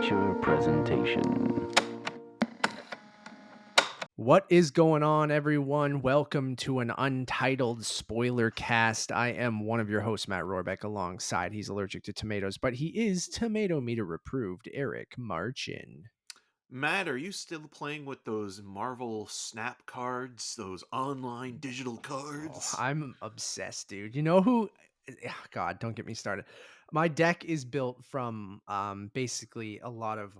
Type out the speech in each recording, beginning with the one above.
feature presentation. What is going on, everyone? Welcome to an untitled spoiler cast. I am one of your hosts, Matt Rohrbeck, alongside he's allergic to tomatoes, but he is tomato meter approved, Eric Marchin. Matt, are you still playing with those Marvel Snap cards, those online digital Oh, cards? I'm obsessed, dude. You know who? God, don't get me started. My deck is built from basically a lot of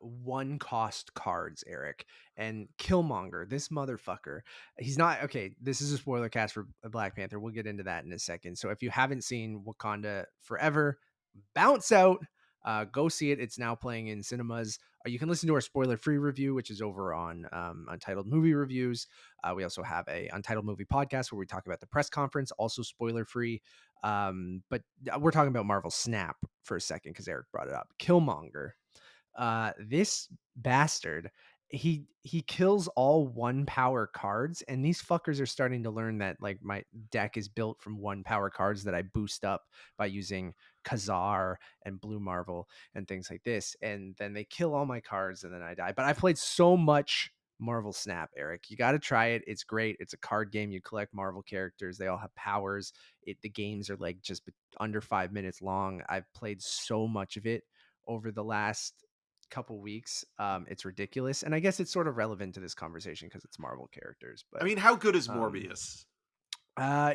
one cost cards, Eric. And Killmonger, this motherfucker, he's not okay. This is a spoiler cast for Black Panther. We'll get into that in a second. So if you haven't seen Wakanda Forever, bounce out. Go see it. It's now playing in cinemas. You can listen to our spoiler-free review, which is over on Untitled Movie Reviews. We also have a Untitled Movie podcast where we talk about the press conference, also spoiler free. But we're talking about Marvel Snap for a second because Eric brought it up. Killmonger, this bastard, he kills all one power cards, and these fuckers are starting to learn that like my deck is built from one power cards that I boost up by using Khazar and Blue Marvel and things like this, and then they kill all my cards and then I die. But I played so much Marvel Snap, Eric. You got to try it. It's great. It's a card game. You collect Marvel characters. They all have powers. The games are like just under 5 minutes long. I've played so much of it over the last couple weeks. It's ridiculous, and I guess it's sort of relevant to this conversation because it's Marvel characters. I But mean, how good is um, Morbius?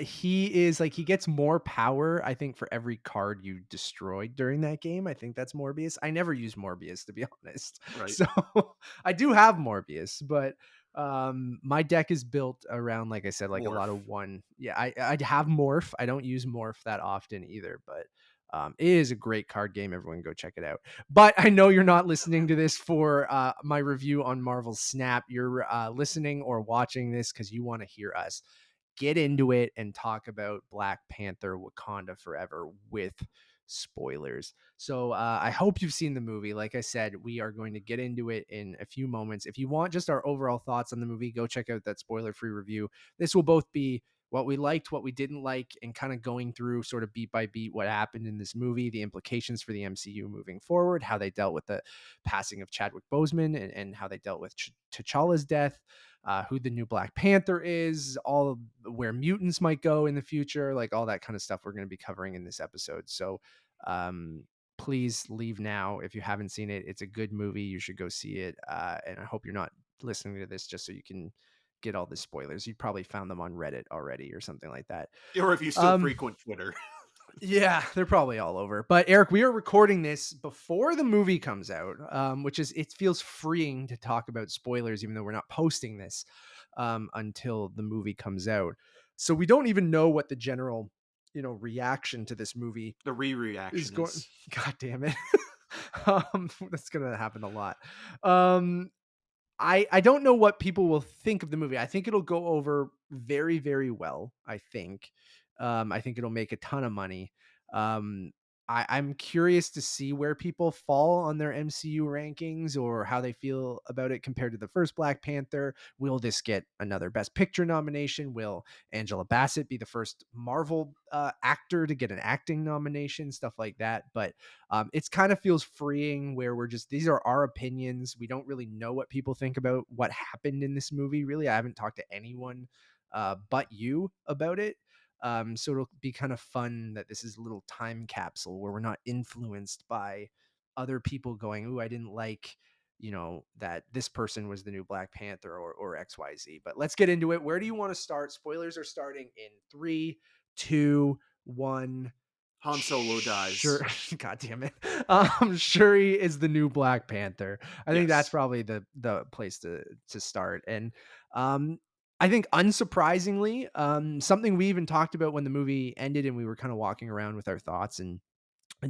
he is like he gets more power, I think, for every card you destroyed during that game. I think that's Morbius. I never use Morbius to be honest, Right. so I do have Morbius, but my deck is built around, like I said, like a lot Morph. of one. Yeah, I have Morph. I don't use Morph that often either, but it is a great card game. Everyone go check it out. But I know you're not listening to this for my review on Marvel Snap. You're listening or watching this because you want to hear us get into it and talk about Black Panther Wakanda Forever with spoilers. So I hope you've seen the movie. Like I said, we are going to get into it in a few moments. If you want just our overall thoughts on the movie, go check out that spoiler-free review. This will both be what we liked, what we didn't like, and kind of going through sort of beat by beat what happened in this movie, the implications for the MCU moving forward, how they dealt with the passing of Chadwick Boseman, and how they dealt with T'Challa's death, who the new Black Panther is, all of where mutants might go in the future, like all that kind of stuff we're going to be covering in this episode. So please leave now if you haven't seen it. It's a good movie. You should go see it. And I hope you're not listening to this just so you can get all the spoilers. You probably found them on Reddit already or something like that. Or if you still Um, frequent Twitter. yeah, they're probably all over. But Eric, we are recording this before the movie comes out, which is it feels freeing to talk about spoilers, even though we're not posting this until the movie comes out. So we don't even know what the general, reaction to this movie The is re-reaction going. is. God damn it, that's gonna happen a lot. Um, I don't know what people will think of the movie. I think it'll go over very, very well. I think it'll make a ton of money. Um, I'm curious to see where people fall on their MCU rankings or how they feel about it compared to the first Black Panther. Will this get another Best Picture nomination? Will Angela Bassett be the first Marvel actor to get an acting nomination? Stuff like that. But it's kind of feels freeing where we're just, these are our opinions. We don't really know what people think about what happened in this movie. Really, I haven't talked to anyone but you about it. So it'll be kind of fun that this is a little time capsule where we're not influenced by other people going, "Ooh, I didn't like, that this person was the new Black Panther or XYZ." But let's get into it. Where do you want to start? Spoilers are starting in 3, 2, 1. Han Solo Sure. dies. God damn it. Shuri is the new Black Panther. I think that's Yes. probably the place to start. And um I think unsurprisingly, something we even talked about when the movie ended and we were kind of walking around with our thoughts and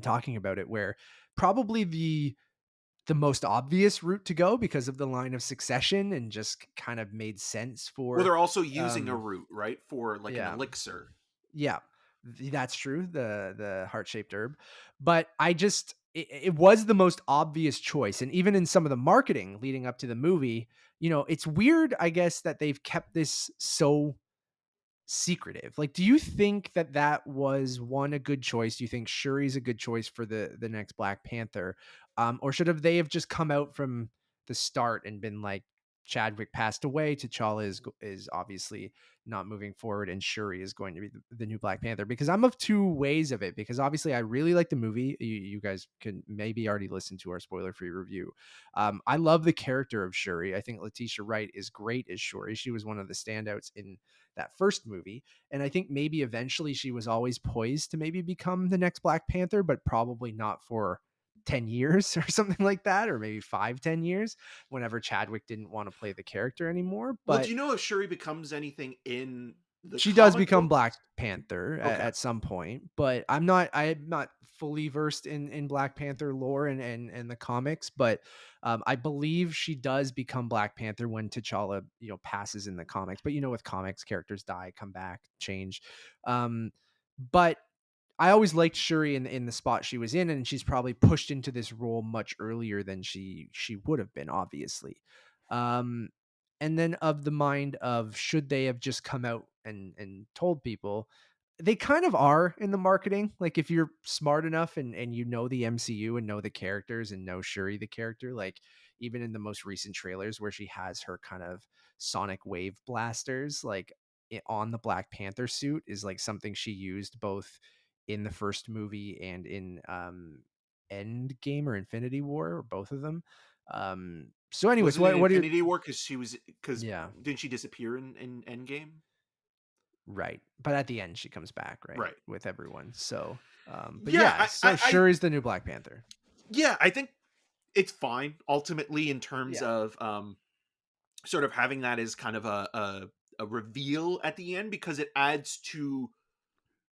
talking about it, where probably the most obvious route to go because of the line of succession and just kind of made sense Well, for they're also using a um root, right? For like an yeah. elixir. Yeah, that's true, the heart-shaped herb, but it was the most obvious choice, and even in some of the marketing leading up to the movie, it's weird, I guess, that they've kept this so secretive. Like, do you think that was, one, a good choice? Do you think Shuri's a good choice for the next Black Panther? Or should have they have just come out from the start and been like, Chadwick passed away, T'Challa is obviously not moving forward, and Shuri is going to be the new Black Panther? Because I'm of two ways of it. Because obviously, I really like the movie. You guys can maybe already listen to our spoiler-free review. I love the character of Shuri. I think Letitia Wright is great as Shuri. She was one of the standouts in that first movie, and I think maybe eventually she was always poised to maybe become the next Black Panther, but probably not for 10 years or something like that, or maybe 5-10 years, whenever Chadwick didn't want to play the character anymore. Well, do But you know if Shuri becomes anything in the she does comic become books? Black Panther Okay. at some point. But I'm not fully versed in Black Panther lore and the comics, but I believe she does become Black Panther when T'Challa, passes in the comics. But with comics, characters die, come back, change. Um, but I always liked Shuri in the spot she was in, and she's probably pushed into this role much earlier than she would have been, obviously. Um, and then of the mind of, should they have just come out and told people? They kind of are in the marketing. Like, if you're smart enough and you know the MCU and know the characters and know Shuri the character, like even in the most recent trailers where she has her kind of sonic wave blasters, like on the Black Panther suit, is like something she used both in the first movie and in End Game or Infinity War, or both of them. So anyways, Wasn't it what do you Infinity War because she was because yeah, didn't she disappear in Endgame? right. But at the end she comes back, right, Right. with everyone. So but Yeah, yeah, so Shuri's the new Black Panther. yeah, I think it's fine ultimately in terms Yeah. of sort of having that as kind of a reveal at the end because it adds to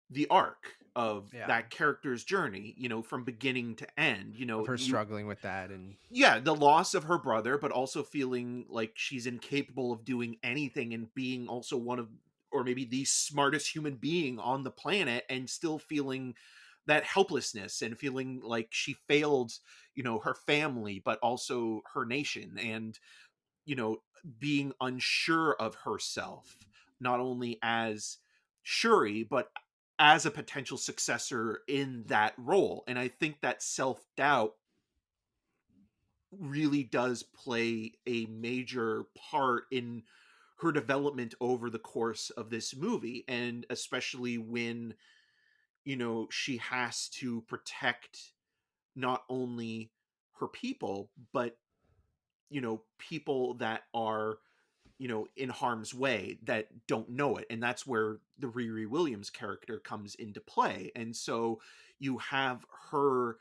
the arc of Yeah. that character's journey, from beginning to end. Of her You struggling with that, and Yeah, the loss of her brother, but also feeling like she's incapable of doing anything and being also one of, or maybe the smartest human being on the planet, and still feeling that helplessness and feeling like she failed, her family, but also her nation, and, you know, being unsure of herself, not only as Shuri, but as a potential successor in that role. And I think that self doubt really does play a major part in her development over the course of this movie, and especially when she has to protect not only her people but people that are in harm's way that don't know it, and that's where the Riri Williams character comes into play. And so you have her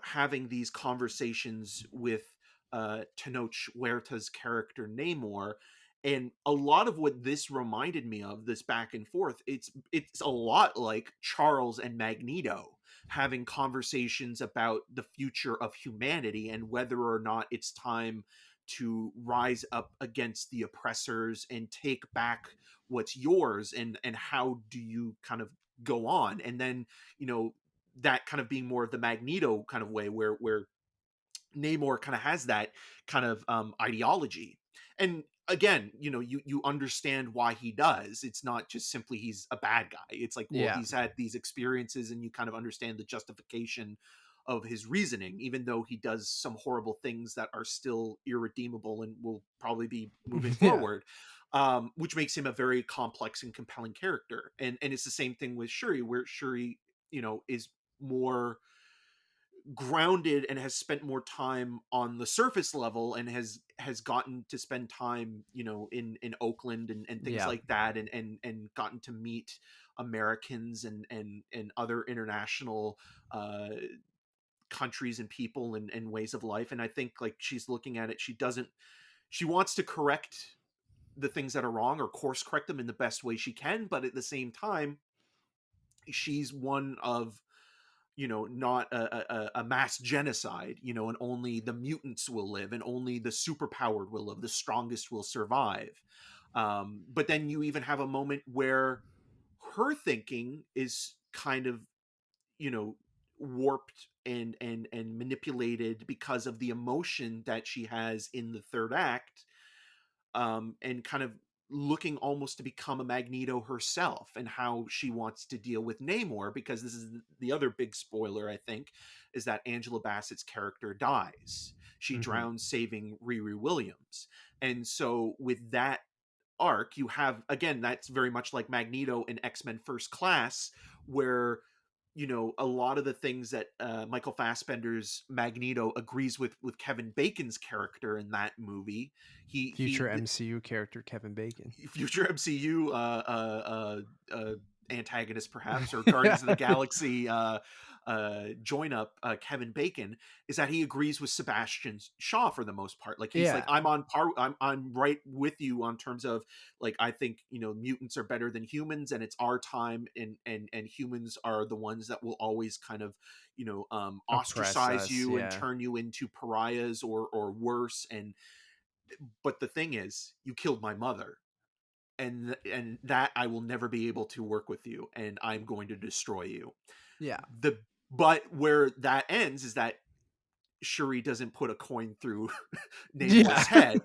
having these conversations with Tenoch Huerta's character Namor. And a lot of what this reminded me of, this back and forth, it's a lot like Charles and Magneto having conversations about the future of humanity and whether or not it's time to rise up against the oppressors and take back what's yours, and how do you kind of go on. And then that kind of being more of the Magneto kind of way, where Namor kind of has that kind of ideology. And again, you understand why he does. It's not just simply he's a bad guy. It's like, well, yeah. he's had these experiences, and you kind of understand the justification of his reasoning, even though he does some horrible things that are still irredeemable and will probably be moving Yeah. forward. Which makes him a very complex and compelling character. And it's the same thing with Shuri, where Shuri, is more grounded and has spent more time on the surface level, and has gotten to spend time in Oakland and things Yeah. like that, and gotten to meet Americans and other international countries and people and ways of life. And I think, like, she's looking at it, she wants to correct the things that are wrong, or course correct them in the best way she can, but at the same time she's one of not a mass genocide, and only the mutants will live, and only the superpowered will live, the strongest will survive. But then you even have a moment where her thinking is kind of, you know, warped and manipulated because of the emotion that she has in the third act, and kind of looking almost to become a Magneto herself, and how she wants to deal with Namor, because this is the other big spoiler, I think, is that Angela Bassett's character dies. She Hmm. drowns saving Riri Williams. And so with that arc, you have, again, that's very much like Magneto in X-Men First Class, where a lot of the things that Michael Fassbender's Magneto agrees with Kevin Bacon's character in that movie. Future MCU character Kevin Bacon. Future MCU antagonist, perhaps, or Guardians of the Yeah. Galaxy join up, Kevin Bacon, is that he agrees with Sebastian Shaw for the most part. Like, he's like, Yeah. I'm on par, I'm right with you on terms of, like, I think mutants are better than humans, and it's our time, and humans are the ones that will always kind of Oppress ostracize us. you and Yeah. turn you into pariahs, or worse. And but the thing is, you killed my mother, and that I will never be able to work with you, and I'm going to destroy you. Yeah. The But where that ends is that Shuri doesn't put a coin through Yeah. Namor's head.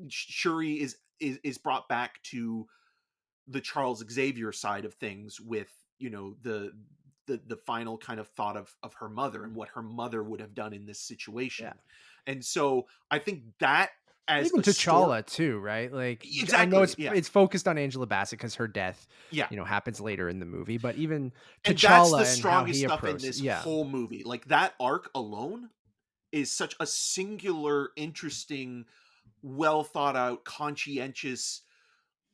Shuri is brought back to the Charles Xavier side of things, with the final kind of thought of her mother, and what her mother would have done in this Yeah. situation. And so I think that, as Even a story. T'Challa too, right? Like, I know Exactly, yeah. it's focused on Angela Bassett because her death, Yeah. happens later in the movie. But even And that's the T'Challa and how strongest he stuff in approaches, this yeah, whole movie. Like, that arc alone is such a singular, interesting, well thought out, conscientious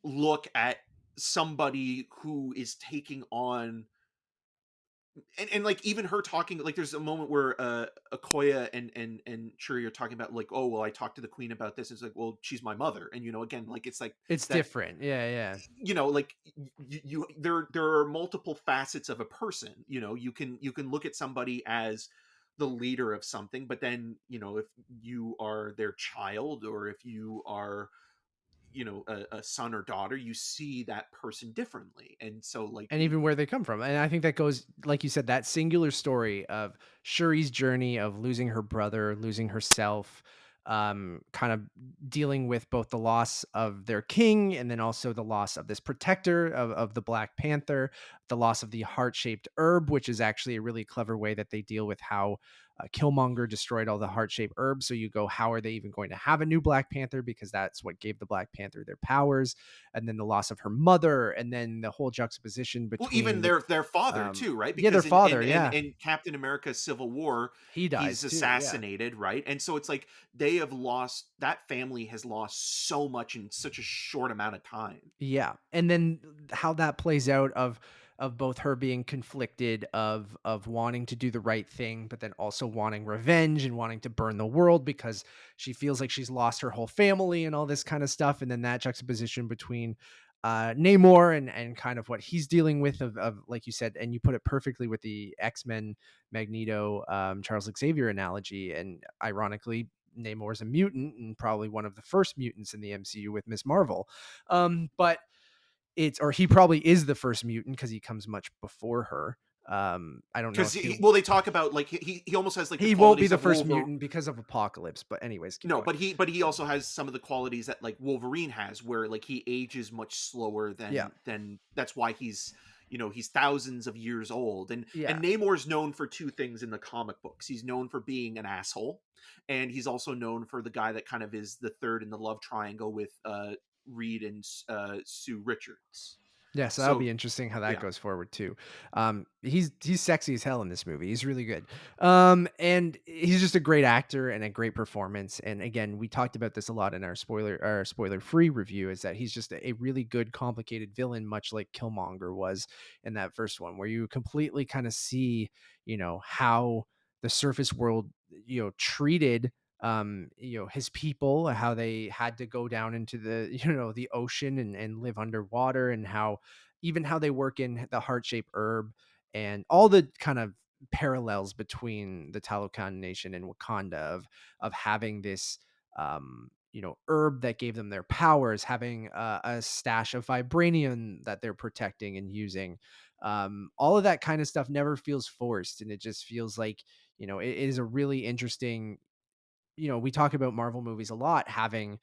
look at somebody who is taking on. And like, even her talking, like, there's a moment where Okoye and Shuri are talking about, like, oh, well, I talked to the queen about this. It's like, well, she's my mother. And again, like, it's like it's that. different. Yeah, yeah, Like, there are multiple facets of a person. You can look at somebody as the leader of something, but then, if you are their child, or if you are a son or daughter, you see that person differently. And so, like, and even where they come from. And I think that goes, like you said, that singular story of Shuri's journey of losing her brother, losing herself, kind of dealing with both the loss of their king and then also the loss of this protector of the Black Panther, the loss of the heart-shaped herb, which is actually a really clever way that they deal with how Killmonger destroyed all the heart-shaped herbs. So you go, how are they even going to have a new Black Panther? Because that's what gave the Black Panther their powers. And then the loss of her mother, and then the whole juxtaposition well, even between their father too, right? yeah, their Because father, yeah, in Captain America Civil War, he he's dies too, yeah. assassinated, right? And so it's like, that family has lost so much in such a short amount of time. Yeah, and then how that plays out of both her being conflicted of wanting to do the right thing, but then also wanting revenge and wanting to burn the world because she feels like she's lost her whole family and all this kind of stuff, and then that juxtaposition between Namor and kind of what he's dealing with of like you said, and you put it perfectly with the X-Men Magneto Charles Xavier analogy, and ironically. Namor's a mutant and probably one of the first mutants in the MCU with Miss Marvel. But or he probably is the first mutant because he comes much before her. I don't know Because if he'll well, they talk about, like, he almost has, like, the he won't be qualities the of first Wolverine. mutant because of Apocalypse. But anyways, keep No, going. but he also has some of the qualities that, like, Wolverine has, where, like, he ages much slower Yeah, than that's why he's thousands of years old. And yeah. Namor's known for two things in the comic books. He's known for being an asshole, and he's also known for the guy that kind of is the third in the love triangle with Reed and Sue Richards. Yeah, so that'll So be interesting how that yeah. goes forward too. He's sexy as hell in this movie. He's really good. And he's just a great actor and a great performance. And again, we talked about this a lot in our spoiler free review, is that he's just a really good, complicated villain, much like Killmonger was in that first one, where you completely kind of see, how the surface world, treated his people, how they had to go down into the the ocean and live underwater, and how they work in the heart-shaped herb, and all the kind of parallels between the Talokan nation and Wakanda of having this herb that gave them their powers, having a stash of vibranium that they're protecting and using. All of that kind of stuff never feels forced, and it just feels like it is a really interesting. We talk about Marvel movies a lot having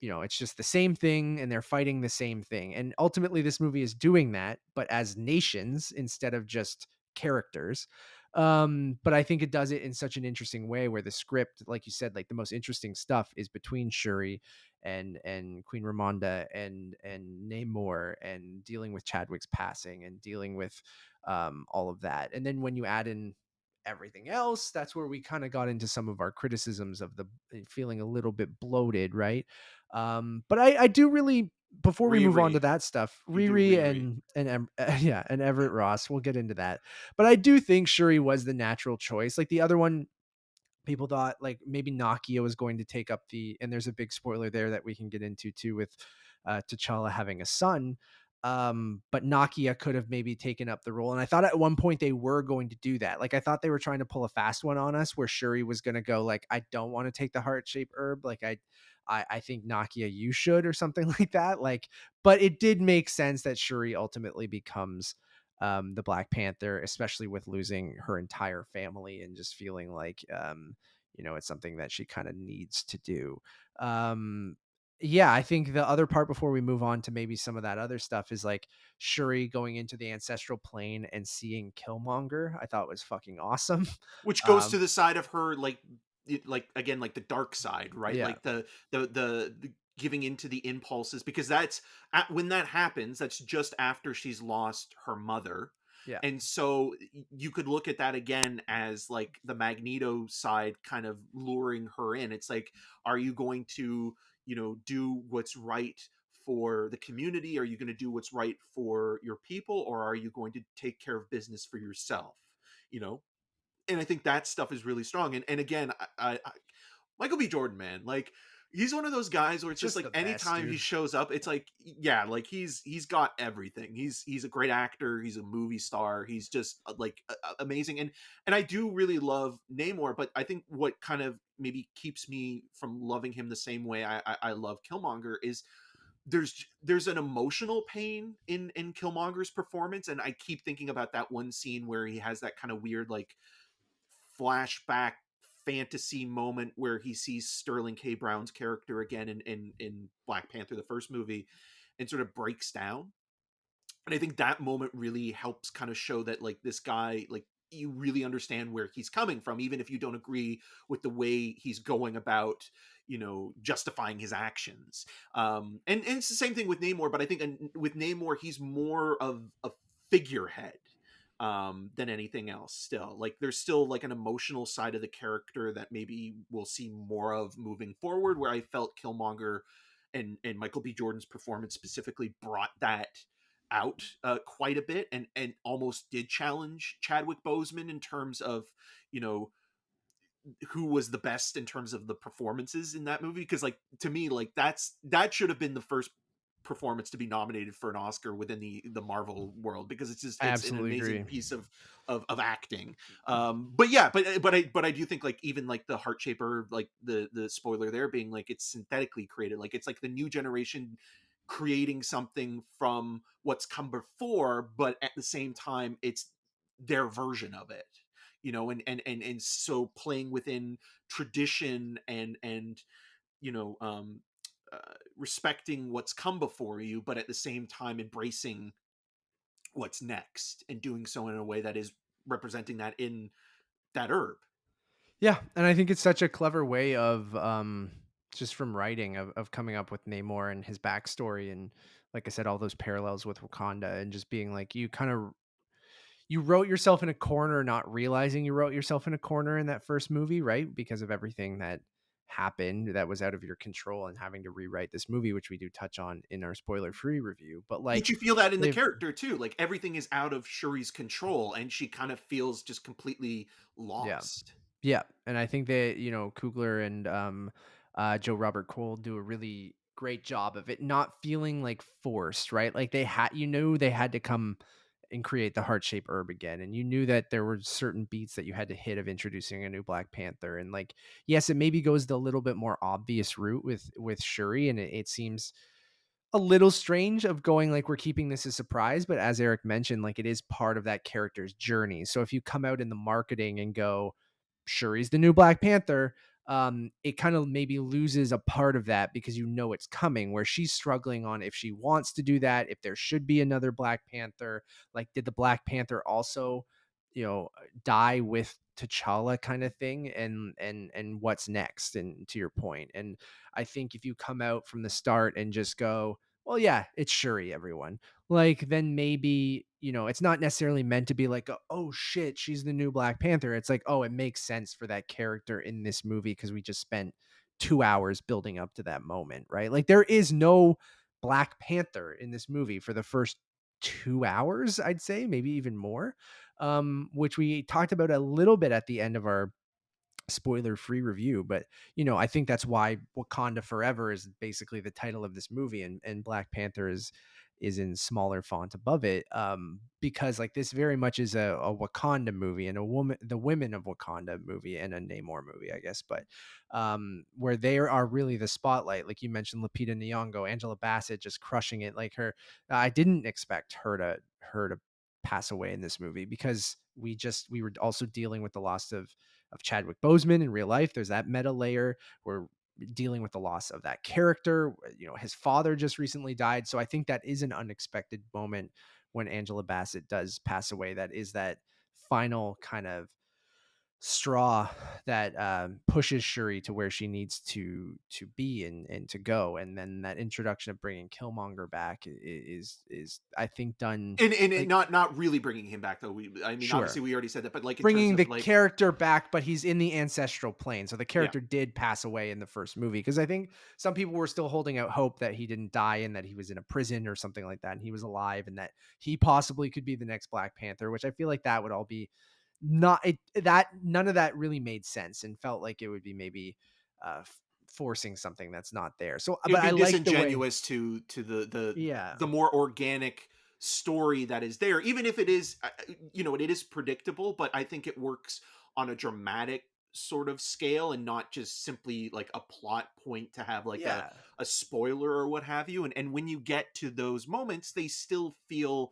it's just the same thing and they're fighting the same thing. And ultimately this movie is doing that, but as nations instead of just characters. But I think it does it in such an interesting way where the script, like you said, like the most interesting stuff is between Shuri and Queen Ramonda and Namor, and dealing with Chadwick's passing and dealing with all of that. And then when you add in everything else, that's where we kind of got into some of our criticisms of the feeling a little bit bloated, right? But I do really, before we move on to Riri. that stuff, You do Riri Riri. and yeah, and Everett Ross, we'll get into that. But I do think Shuri was the natural choice. Like the other one, people thought like maybe Nakia was going to take up the, and there's a big spoiler there that we can get into too with T'Challa having a son. But Nakia could have maybe taken up the role. And I thought at one point they were going to do that. Like I thought they were trying to pull a fast one on us where Shuri was going to go like, I don't want to take the heart-shaped herb. Like I think Nakia, you should, or something like that. Like, but it did make sense that Shuri ultimately becomes the Black Panther, especially with losing her entire family and just feeling like, it's something that she kind of needs to do. Um, yeah, I think the other part before we move on to maybe some of that other stuff is like Shuri going into the ancestral plane and seeing Killmonger. I thought was fucking awesome. Which goes to Um, the side of her, like like again, like the dark side, right? yeah, Like the giving into the impulses, because that's when that happens, that's just after she's lost her mother. yeah, And so you could look at that again as like the Magneto side kind of luring her in. It's like, are you going to, do what's right for the community? Are you going to do what's right for your people, or are you going to take care of business for yourself? You know, and I think that stuff is really strong. And again, Michael B. Jordan, man, like he's one of those guys where it's just just like the best, anytime he dude. shows up, it's like, yeah, like he's got everything. He's a great actor. He's a movie star. He's just like amazing. And I do really love Namor, but I think what kind of maybe keeps me from loving him the same way I love Killmonger is there's an emotional pain in Killmonger's performance, and I keep thinking about that one scene where he has that kind of weird like flashback fantasy moment where he sees Sterling K. Brown's character again in Black Panther, the first movie, and sort of breaks down. And I think that moment really helps kind of show that like this guy, like you really understand where he's coming from, even if you don't agree with the way he's going about, justifying his actions. And it's the same thing with Namor, but I think with Namor, he's more of a figurehead than anything else. Still, like there's still like an emotional side of the character that maybe we'll see more of moving forward, where I felt Killmonger and Michael B. Jordan's performance specifically brought that out quite a bit, and almost did challenge Chadwick Boseman in terms of, you know who was the best in terms of the performances in that movie. Because like to me, like that should have been the first performance to be nominated for an Oscar within the Marvel world, because I it's an absolutely amazing agree. piece of acting. But yeah, but I do think like even like the heart shaper, like the spoiler there being like it's synthetically created, like it's like the new generation creating something from what's come before, but at the same time it's their version of it, and so playing within tradition and you know um respecting what's come before you, but at the same time embracing what's next, and doing so in a way that is representing that in that herb. Yeah, and I think it's such a clever way of just from writing of coming up with Namor and his backstory, and like I said, all those parallels with Wakanda, and just being like you wrote yourself in a corner, not realizing you wrote yourself in a corner in that first movie, right? Because of everything that happened that was out of your control, and having to rewrite this movie, which we do touch on in our spoiler free review. But But like you feel that in the they've character too, like everything is out of Shuri's control and she kind of feels just completely yeah. lost. Yeah, and I think that, Coogler and Joe Robert Cole do a really great job of it not feeling like forced, right? Like they had to come and create the heart shape herb again, and you knew that there were certain beats that you had to hit of introducing a new Black Panther, and like yes, it maybe goes the little bit more obvious route with Shuri, and it seems a little strange of going like we're keeping this a surprise, but as Eric mentioned, like it is part of that character's journey. So if you come out in the marketing and go Shuri's the new Black Panther, it kind of maybe loses a part of that because you know it's coming, where she's struggling on if she wants to do that, if there should be another Black Panther. Like, did the Black Panther also, die with T'Challa, kind of thing, and what's next? And to your point, and I think if you come out from the start and just go, well, yeah, it's Shuri, everyone. Like, then maybe, it's not necessarily meant to be like, oh shit, she's the new Black Panther. It's like, oh, it makes sense for that character in this movie because we just spent 2 hours building up to that moment, right? Like, there is no Black Panther in this movie for the first 2 hours, I'd say, maybe even more. Which we talked about a little bit at the end of our spoiler free review, but I think that's why Wakanda Forever is basically the title of this movie, and Black Panther is in smaller font above it, because like this very much is a Wakanda movie, and the women of Wakanda movie, and a Namor movie, I guess, but where they are really the spotlight. Like you mentioned, Lupita Nyong'o, Angela Bassett just crushing it. Like her, I didn't expect her to pass away in this movie, because we were also dealing with the loss of Chadwick Boseman in real life. There's that meta layer. We're dealing with the loss of that character. His father just recently died. So I think that is an unexpected moment when Angela Bassett does pass away. That is that final kind of straw that pushes Shuri to where she needs to be and to go. And then that introduction of bringing Killmonger back is I think done And like, not really bringing him back though. I mean, sure, obviously we already said that, but like in terms bringing of the like, character back, but he's in the ancestral plane. So the yeah, character did pass away in the first movie, because I think some people were still holding out hope that he didn't die and that he was in a prison or something like that, and he was alive, and that he possibly could be the next Black Panther, which I feel like that would all be not it, that none of that really made sense and felt like it would be maybe forcing something that's not there. So, it would but be I like the way, disingenuous to yeah, the more organic story that is there, even if it is it is predictable, but I think it works on a dramatic sort of scale and not just simply like a plot point to have like yeah. a spoiler or what have you. And when you get to those moments, they still feel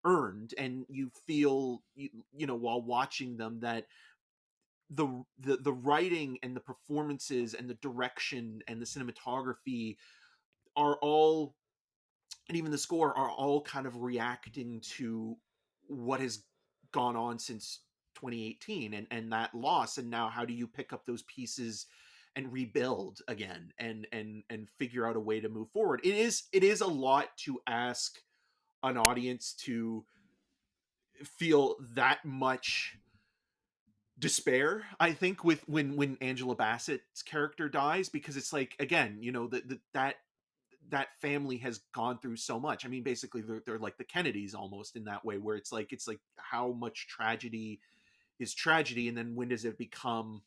earned, and you feel while watching them that the writing and the performances and the direction and the cinematography are all, and even the score, are all kind of reacting to what has gone on since 2018 and that loss. And now how do you pick up those pieces and rebuild again and figure out a way to move forward? It is a lot to ask an audience to feel that much despair, I think, with when Angela Bassett's character dies, because it's like, again, that family has gone through so much. I mean, basically they're like the Kennedys almost in that way, where it's like how much tragedy is tragedy, and then when does it become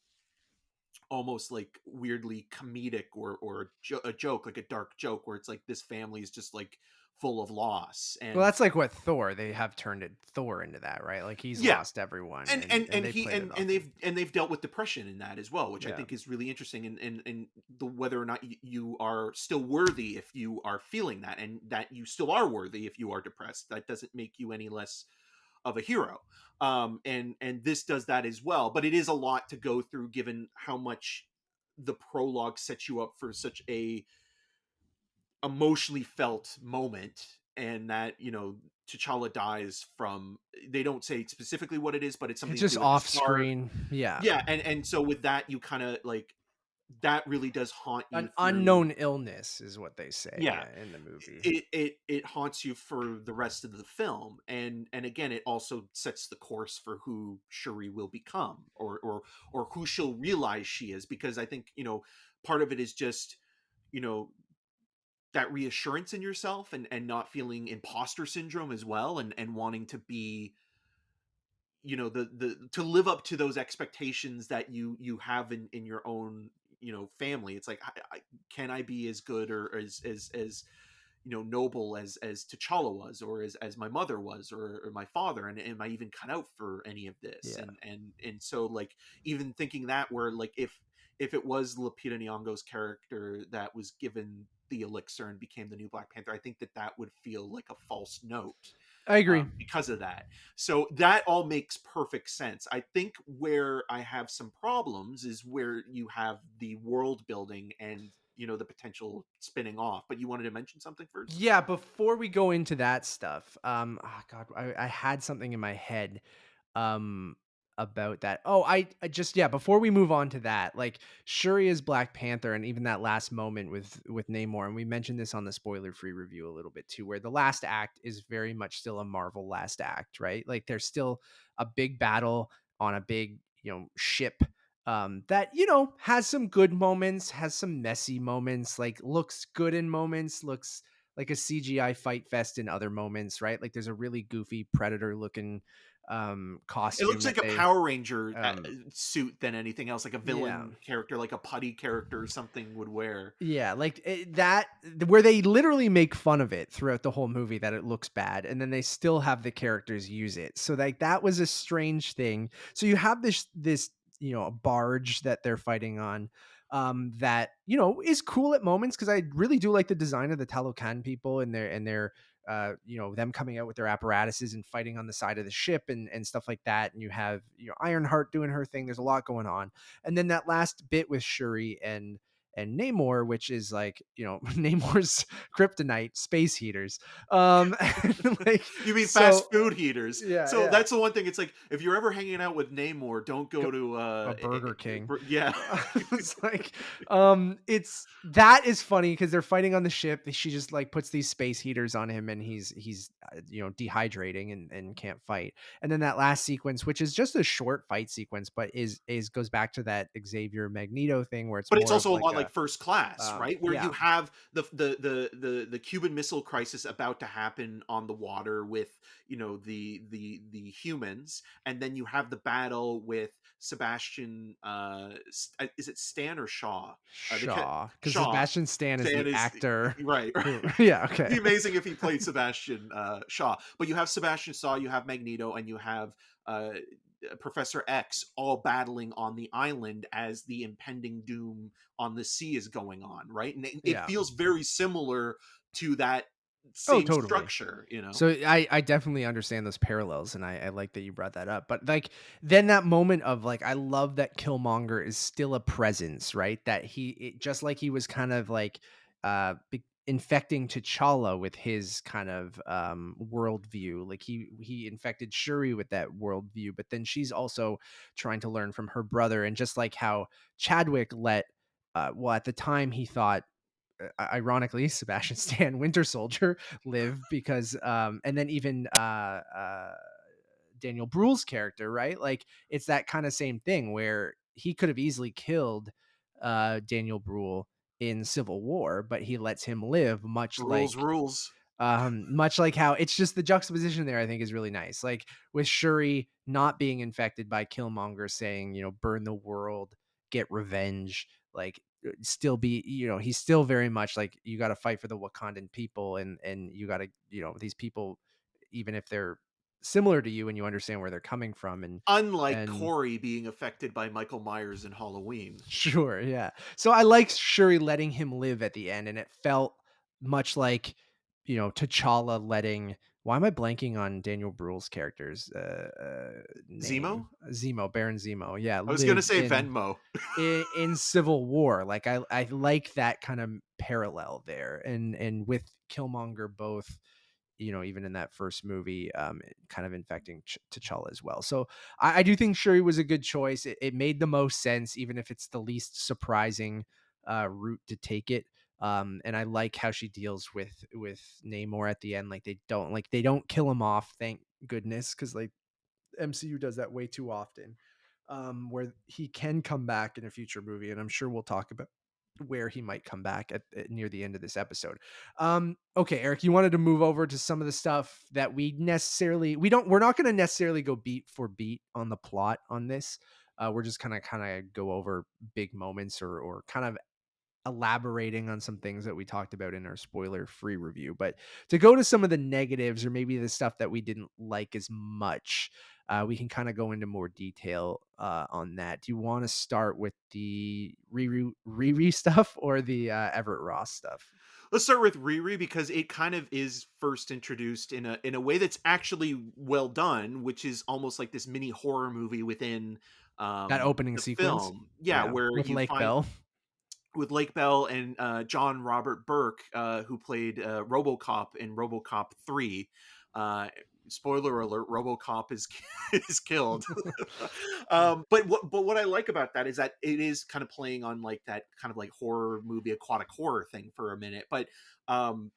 almost like weirdly comedic or a joke, like a dark joke, where it's like this family is just like full of loss. Well, And that's like what they have turned Thor into that, right? Like, he's yeah, lost everyone, and and they played it off. they've dealt with depression in that as well, which I Yeah. think is really interesting. And the whether or not you are still worthy if you are feeling that, and that you still are worthy if you are depressed, that doesn't make you any less of a hero. And this does that as well, but it is a lot to go through given how much the prologue sets you up for such a emotionally felt moment. And that T'Challa dies from, they don't say specifically what it is, but it's It's something to just do with his off heart. screen. Yeah. Yeah, and so with that, you kind of like, that really does haunt you An through. unknown illness is what they say, Yeah, yeah, in the movie. it haunts you for the rest of the film. And again, it also sets the course for who Shuri will become, or who she'll realize she is, because I think part of it is just you know that reassurance in yourself, and not feeling imposter syndrome as well, and wanting to be, the to live up to those expectations that you have in your own family. It's like, can I be as good or as noble as T'Challa was, or as my mother was, or my father, and am I even cut out for any of this? Yeah. And so, like, even thinking that, where like, if it was Lupita Nyong'o's character that was given the elixir and became the new Black Panther, I think that would feel like a false note. I agree. because of that. So that all makes perfect sense. I think where I have some problems is where you have the world building and the potential spinning off. But you wanted to mention something first? Yeah, before we go into that stuff, God, I had something in my head, um, about that. Oh, I just yeah. Before we move on to that, like Shuri is Black Panther, and even that last moment with Namor, and we mentioned this on the spoiler free review a little bit too, where the last act is very much still a Marvel last act, right? Like there's still a big battle on a big ship that has some good moments, has some messy moments, like looks good in moments, looks like a CGI fight fest in other moments, right? Like there's a really goofy predator looking It costume looks like that a they Power Ranger um suit than anything else, like a yeah. villain character, like a putty character or something would wear. Yeah, like where they literally make fun of it throughout the whole movie that it looks bad, and then they still have the characters use it. So like that was a strange thing. So you have this a barge that they're fighting on, that is cool at moments because I really do like the design of the Talocan people and their them coming out with their apparatuses and fighting on the side of the ship and stuff like that. And you have Ironheart doing her thing. There's a lot going on, and then that last bit with Shuri and Namor, which is like, Namor's kryptonite, space heaters. And like You mean so fast food heaters. yeah, So yeah. that's the one thing, it's like, if you're ever hanging out with Namor, don't Go go to, a Burger King. yeah. It's like, it's that is funny because they're fighting on the ship. She just like puts these space heaters on him, and he's dehydrating and can't fight. And then that last sequence, which is just a short fight sequence, but is goes back to that Xavier Magneto thing where it's But it's more of also a like lot a like First Class, right? Where you yeah, have the Cuban Missile Crisis about to happen on the water with, the humans, and then you have the battle with Sebastian, is it Stan or Shaw? Shaw, because Shaw. Sebastian Stan is Stan the is actor right. who yeah, It'd okay. be amazing if he played Sebastian Shaw. But you have Sebastian Shaw, you have Magneto, and you have uh, Professor X all battling on the island as the impending doom on the sea is going on, right? And it Yeah. feels very similar to that Oh, same totally. structure. So I definitely understand those parallels, and I like that you brought that up. But like then that moment of like I love that Killmonger is still a presence, right? That just like he was kind of like infecting T'Challa with his kind of worldview. Like he infected Shuri with that worldview, but then she's also trying to learn from her brother, and just like how Chadwick let well at the time he thought ironically Sebastian Stan Winter Soldier live because and then even Daniel Bruhl's character, right? Like it's that kind of same thing where he could have easily killed Daniel Bruhl in Civil War, but he lets him live Rules, rules. much like how it's just the juxtaposition there I think is really nice. Like with Shuri not being infected by Killmonger saying, burn the world, get revenge, like still be, he's still very much like you got to fight for the Wakandan people and you got to, these people even if they're similar to you and you understand where they're coming from Unlike and Corey being affected by Michael Myers in Halloween. sure, yeah. So I like Shuri letting him live at the end, and it felt much like, T'Challa letting. Why am I blanking on Daniel Bruhl's character's name? Zemo? Zemo, Baron Zemo. Yeah, I was gonna live say Venmo. in Civil War. Like I like that kind of parallel there, and with Killmonger both, even in that first movie, kind of infecting T'Challa as well. So I do think Shuri was a good choice. It made the most sense, even if it's the least surprising route to take it. And I like how she deals with Namor at the end. Like they don't kill him off, thank goodness, because like MCU does that way too often, where he can come back in a future movie, and I'm sure we'll talk about where he might come back near the end of this episode. Okay, Eric, you wanted to move over to some of the stuff that we're not going to necessarily go beat for beat on the plot on this. We're just kind of go over big moments or kind of elaborating on some things that we talked about in our spoiler free review. But to go to some of the negatives or maybe the stuff that we didn't like as much, we can kind of go into more detail on that. Do you want to start with the Riri stuff or the Everett Ross stuff? let's start with Riri because it kind of is first introduced in a way that's actually well done, which is almost like this mini horror movie within That opening the sequence. film. Yeah, Yeah, where with you Lake find Bell. with Lake Bell and John Robert Burke, who played RoboCop in RoboCop 3. Uh, Spoiler alert: RoboCop is is killed. But what I like about that is that it is kind of playing on like that kind of like horror movie, aquatic horror thing for a minute, but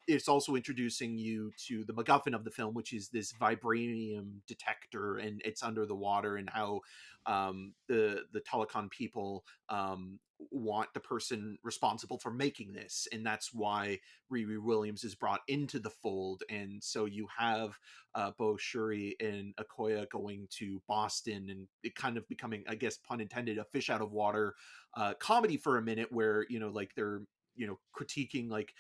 it's also introducing you to the MacGuffin of the film, which is this vibranium detector, and it's under the water, and how the Telecon people want the person responsible for making this, and that's why Riri Williams is brought into the fold. And so you have Bo Shuri and Okoye going to Boston, and it kind of becoming, I guess, pun intended, a fish out of water comedy for a minute, where like they're critiquing like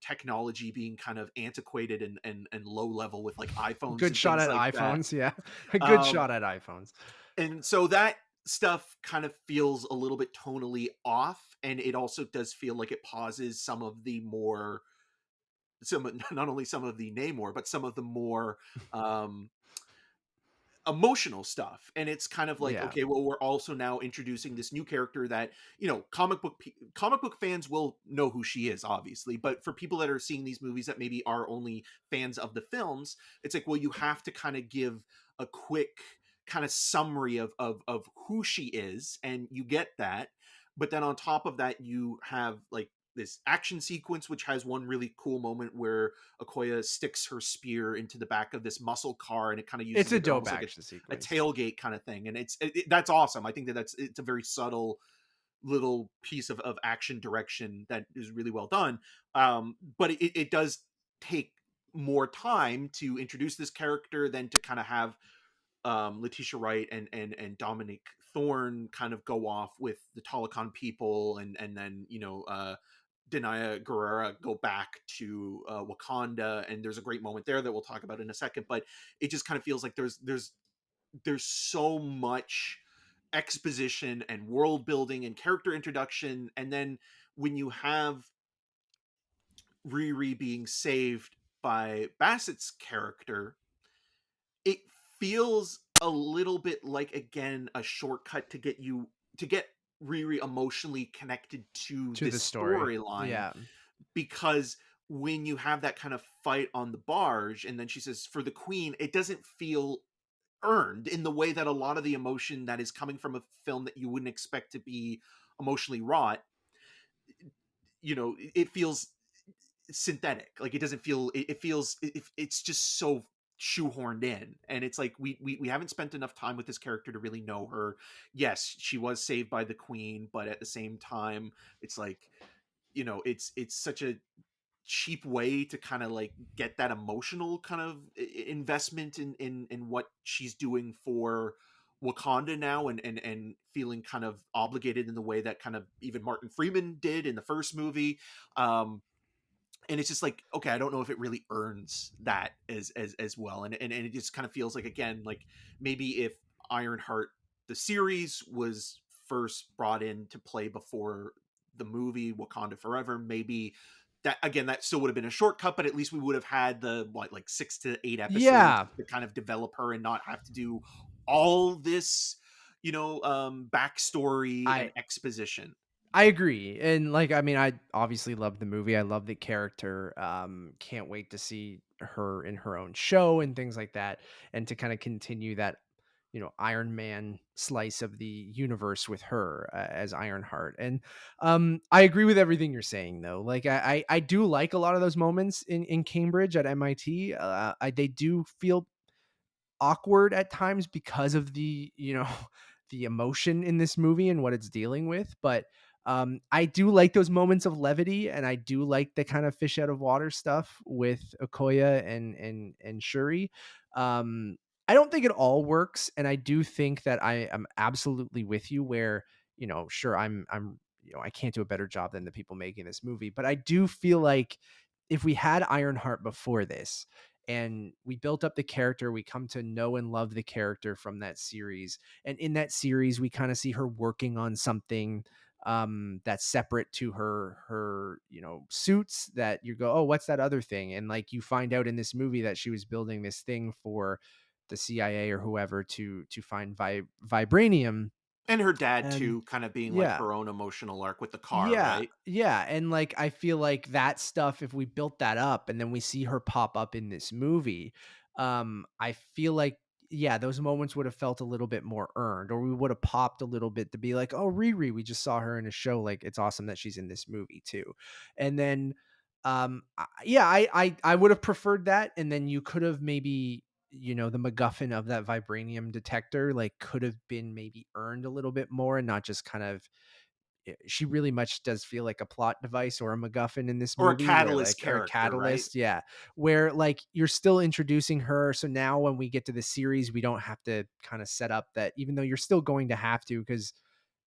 technology being kind of antiquated and low level with like iPhones Good and shot things at like that. iPhones, yeah. A good um shot at iPhones. and so that stuff kind of feels a little bit tonally off, and it also does feel like it pauses not only some of the Namor, but some of the more um emotional stuff. And it's kind of like, Yeah. okay, well, we're also now introducing this new character that comic book fans will know who she is, obviously, but for people that are seeing these movies that maybe are only fans of the films, it's like, well, you have to kind of give a quick kind of summary of who she is, and you get that. But then on top of that, you have like this action sequence, which has one really cool moment where Okoye sticks her spear into the back of this muscle car, and it kind of It's uses a like dope almost like action a sequence. tailgate kind of thing. And that's awesome. I think it's a very subtle little piece of action direction that is really well done. But it does take more time to introduce this character than to kind of have Letitia Wright and Dominic Thorne kind of go off with the Telecon people, and then Denaya Guerrera go back to Wakanda, and there's a great moment there that we'll talk about in a second. But it just kind of feels like there's so much exposition and world building and character introduction, and then when you have Riri being saved by Bassett's character, it feels a little bit like, again, a shortcut to get Riri emotionally connected to To the this story. storyline, Yeah. because when you have that kind of fight on the barge and then she says for the queen, it doesn't feel earned in the way that a lot of the emotion that is coming from a film that you wouldn't expect to be emotionally wrought, it feels synthetic. Like, it doesn't feel, it feels, it's just so shoehorned in. And it's like we haven't spent enough time with this character to really know her. Yes, she was saved by the queen, but at the same time, it's like, it's such a cheap way to kind of like get that emotional kind of investment in what she's doing for Wakanda now, and feeling kind of obligated in the way that kind of even Martin Freeman did in the first movie. And it's just like, okay, I don't know if it really earns that as well. And it just kind of feels like, again, like maybe if Ironheart the series was first brought in to play before the movie Wakanda Forever, maybe that, again, that still would have been a shortcut, but at least we would have had the like 6 to 8 episodes Yeah. to kind of develop her and not have to do all this backstory and I exposition. I agree. And like, I mean, I obviously love the movie. I love the character. Can't wait to see her in her own show and things like that. And to kind of continue that, Iron Man slice of the universe with her as Ironheart. And I agree with everything you're saying though. Like I do like a lot of those moments in Cambridge at MIT. They do feel awkward at times because of the the emotion in this movie and what it's dealing with, but I do like those moments of levity, and I do like the kind of fish out of water stuff with Okoye and Shuri. I don't think it all works, and I do think that I am absolutely with you where, sure, I'm I can't do a better job than the people making this movie, but I do feel like if we had Ironheart before this and we built up the character, we come to know and love the character from that series, and in that series we kind of see her working on something that's separate to her suits, that you go, oh, what's that other thing? And like you find out in this movie that she was building this thing for the CIA or whoever to find vibranium. And her dad And too, kind of being like yeah, her own emotional arc with the car, yeah, right? yeah, and, like, I feel like that stuff, if we built that up and then we see her pop up in this movie, I feel like, yeah, those moments would have felt a little bit more earned, or we would have popped a little bit to be like, "Oh, Riri, we just saw her in a show, like, it's awesome that she's in this movie too." And then, yeah, I would have preferred that, and then you could have maybe, the MacGuffin of that vibranium detector, like, could have been maybe earned a little bit more and not just kind of, she really much does feel like a plot device or a MacGuffin in this Or a movie, where catalyst like, or a character, right? catalyst, yeah, where like you're still introducing her. So now when we get to the series, we don't have to kind of set up that, even though you're still going to have to, because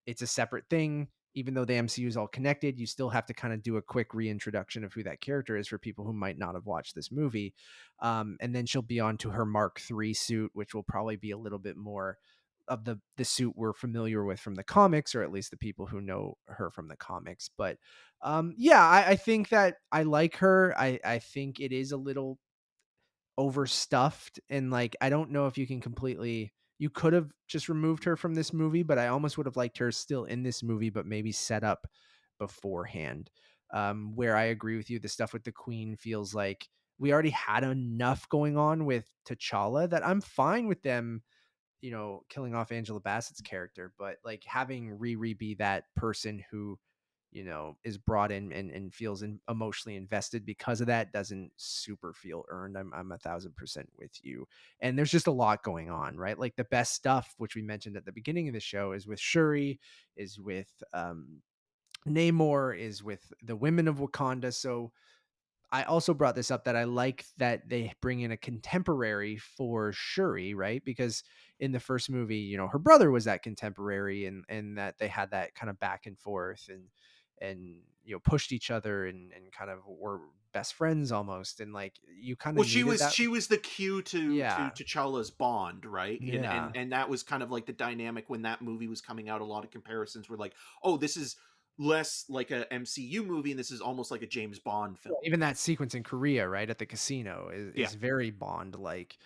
it's a separate thing. Even though the MCU is all connected, you still have to kind of do a quick reintroduction of who that character is for people who might not have watched this movie. And then she'll be on to her Mark III suit, which will probably be a little bit more of the suit we're familiar with from the comics, or at least the people who know her from the comics. But yeah, I think that I like her. I think it is a little overstuffed, and like I don't know if you can completely, you could have just removed her from this movie, but I almost would have liked her still in this movie, but maybe set up beforehand. Where I agree with you, the stuff with the Queen feels like we already had enough going on with T'Challa that I'm fine with them, killing off Angela Bassett's character, but like having Riri be that person who, is brought in and feels emotionally invested because of that doesn't super feel earned. I'm 1,000% with you. And there's just a lot going on, right? Like the best stuff, which we mentioned at the beginning of the show, is with Shuri, is with Namor, is with the women of Wakanda. So I also brought this up that I like that they bring in a contemporary for Shuri, right? Because in the first movie, her brother was that contemporary, and that they had that kind of back and forth, and pushed each other, and kind of were best friends almost, and like you kind of Well, she needed was that. she was the cue to Yeah. T'Challa's bond, right? And Yeah. that was kind of like the dynamic when that movie was coming out. A lot of comparisons were like, "Oh, this is less like a MCU movie, and this is almost like a James Bond Yeah, film." even that sequence in Korea, right, at the casino Yeah. is very Bond like.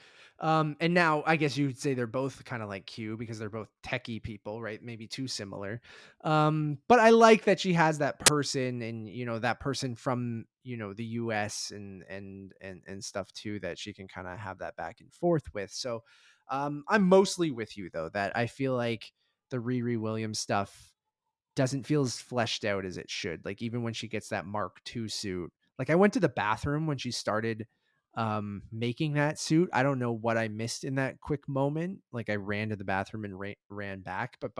And now I guess you'd say they're both kind of like Q because they're both techie people, right? Maybe too similar. But I like that she has that person, and that person from the US and stuff too, that she can kind of have that back and forth with. So I'm mostly with you though, that I feel like the Riri Williams stuff doesn't feel as fleshed out as it should. Like even when she gets that Mark II suit, like I went to the bathroom when she started making that suit. I don't know what I missed in that quick moment. Like I ran to the bathroom and ran back, but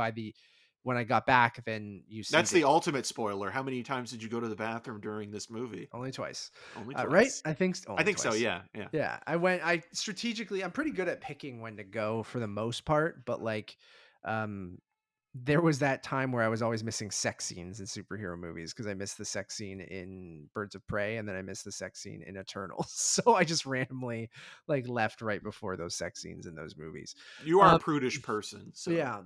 when I got back, then you see That's that the ultimate spoiler. How many times did you go to the bathroom during this movie? only twice. Only Right? twice. I think I only think so. twice. Yeah. Yeah. Yeah, I strategically, I'm pretty good at picking when to go for the most part, but like um there was that time where I was always missing sex scenes in superhero movies, because I missed the sex scene in Birds of Prey, and then I missed the sex scene in Eternals. So I just randomly like left right before those sex scenes in those movies. You are a Um, prudish person, so yeah.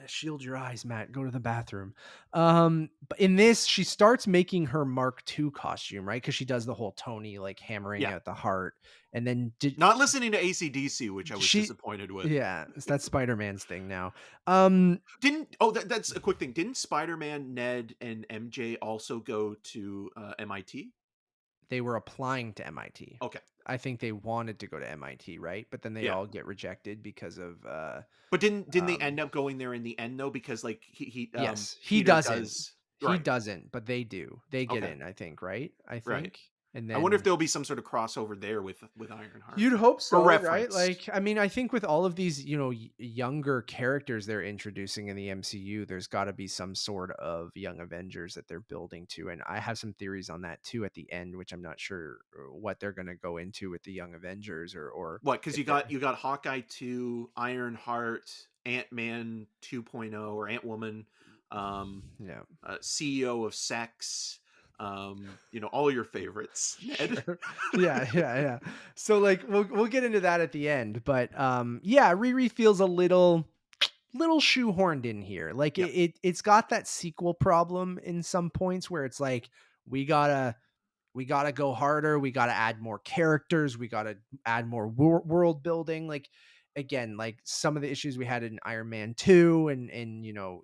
Shield your eyes, Matt. Go to the bathroom. But in this, she starts making her Mark II costume, right? Because she does the whole Tony like hammering yeah. out the heart, and then did Not listening to AC/DC, which I was she? disappointed with. Yeah, it's that Spider-Man's thing now. Um, Didn't that's a quick thing. Didn't Spider-Man, Ned, and MJ also go to MIT? they were applying to MIT. Okay. I think they wanted to go to MIT, right? But then they Yeah. all get rejected because of But didn't they um end up going there in the end though? Because like yes, he Peter doesn't. does He right. doesn't, but they do. They get Okay. in, I think, right? I Right. think. And I wonder if then there'll be some sort of crossover there with Ironheart. you'd hope Or so, right? reference. Like, I mean, I think with all of these, younger characters they're introducing in the MCU, there's got to be some sort of young Avengers that they're building to. And I have some theories on that too at the end, which I'm not sure what they're going to go into with the young Avengers, or What? Because if they're, you got Hawkeye 2, Ironheart, Ant-Man 2.0 or Ant-Woman, yeah. CEO of Sex, all your favorites, Ned. Sure. Yeah, yeah, yeah. So like we'll get into that at the end, but yeah, Riri feels a little little shoehorned in here. Like Yeah. it's got that sequel problem in some points where it's like we gotta we gotta go harder. We gotta add more characters. We gotta add more world building. Like again, like some of the issues we had in Iron Man 2 and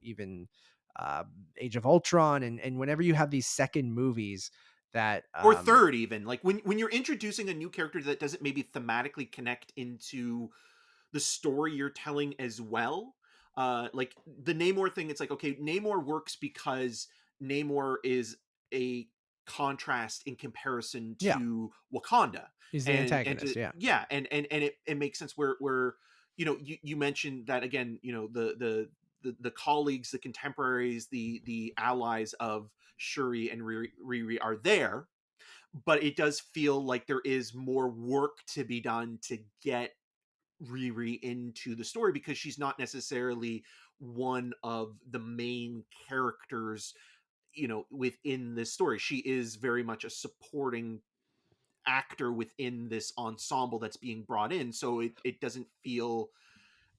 even uh, Age of Ultron and whenever you have these second movies that Or third even, like, when you're introducing a new character that doesn't maybe thematically connect into the story you're telling as well. Like the Namor thing, it's like, okay, Namor works because Namor is a contrast in comparison yeah, to Wakanda. he's the And antagonist. to Yeah. yeah, and it makes sense where you mentioned that again, the colleagues, the contemporaries, the allies of Shuri and Riri are there, but it does feel like there is more work to be done to get Riri into the story because she's not necessarily one of the main characters, within this story. She is very much a supporting actor within this ensemble that's being brought in. So it doesn't feel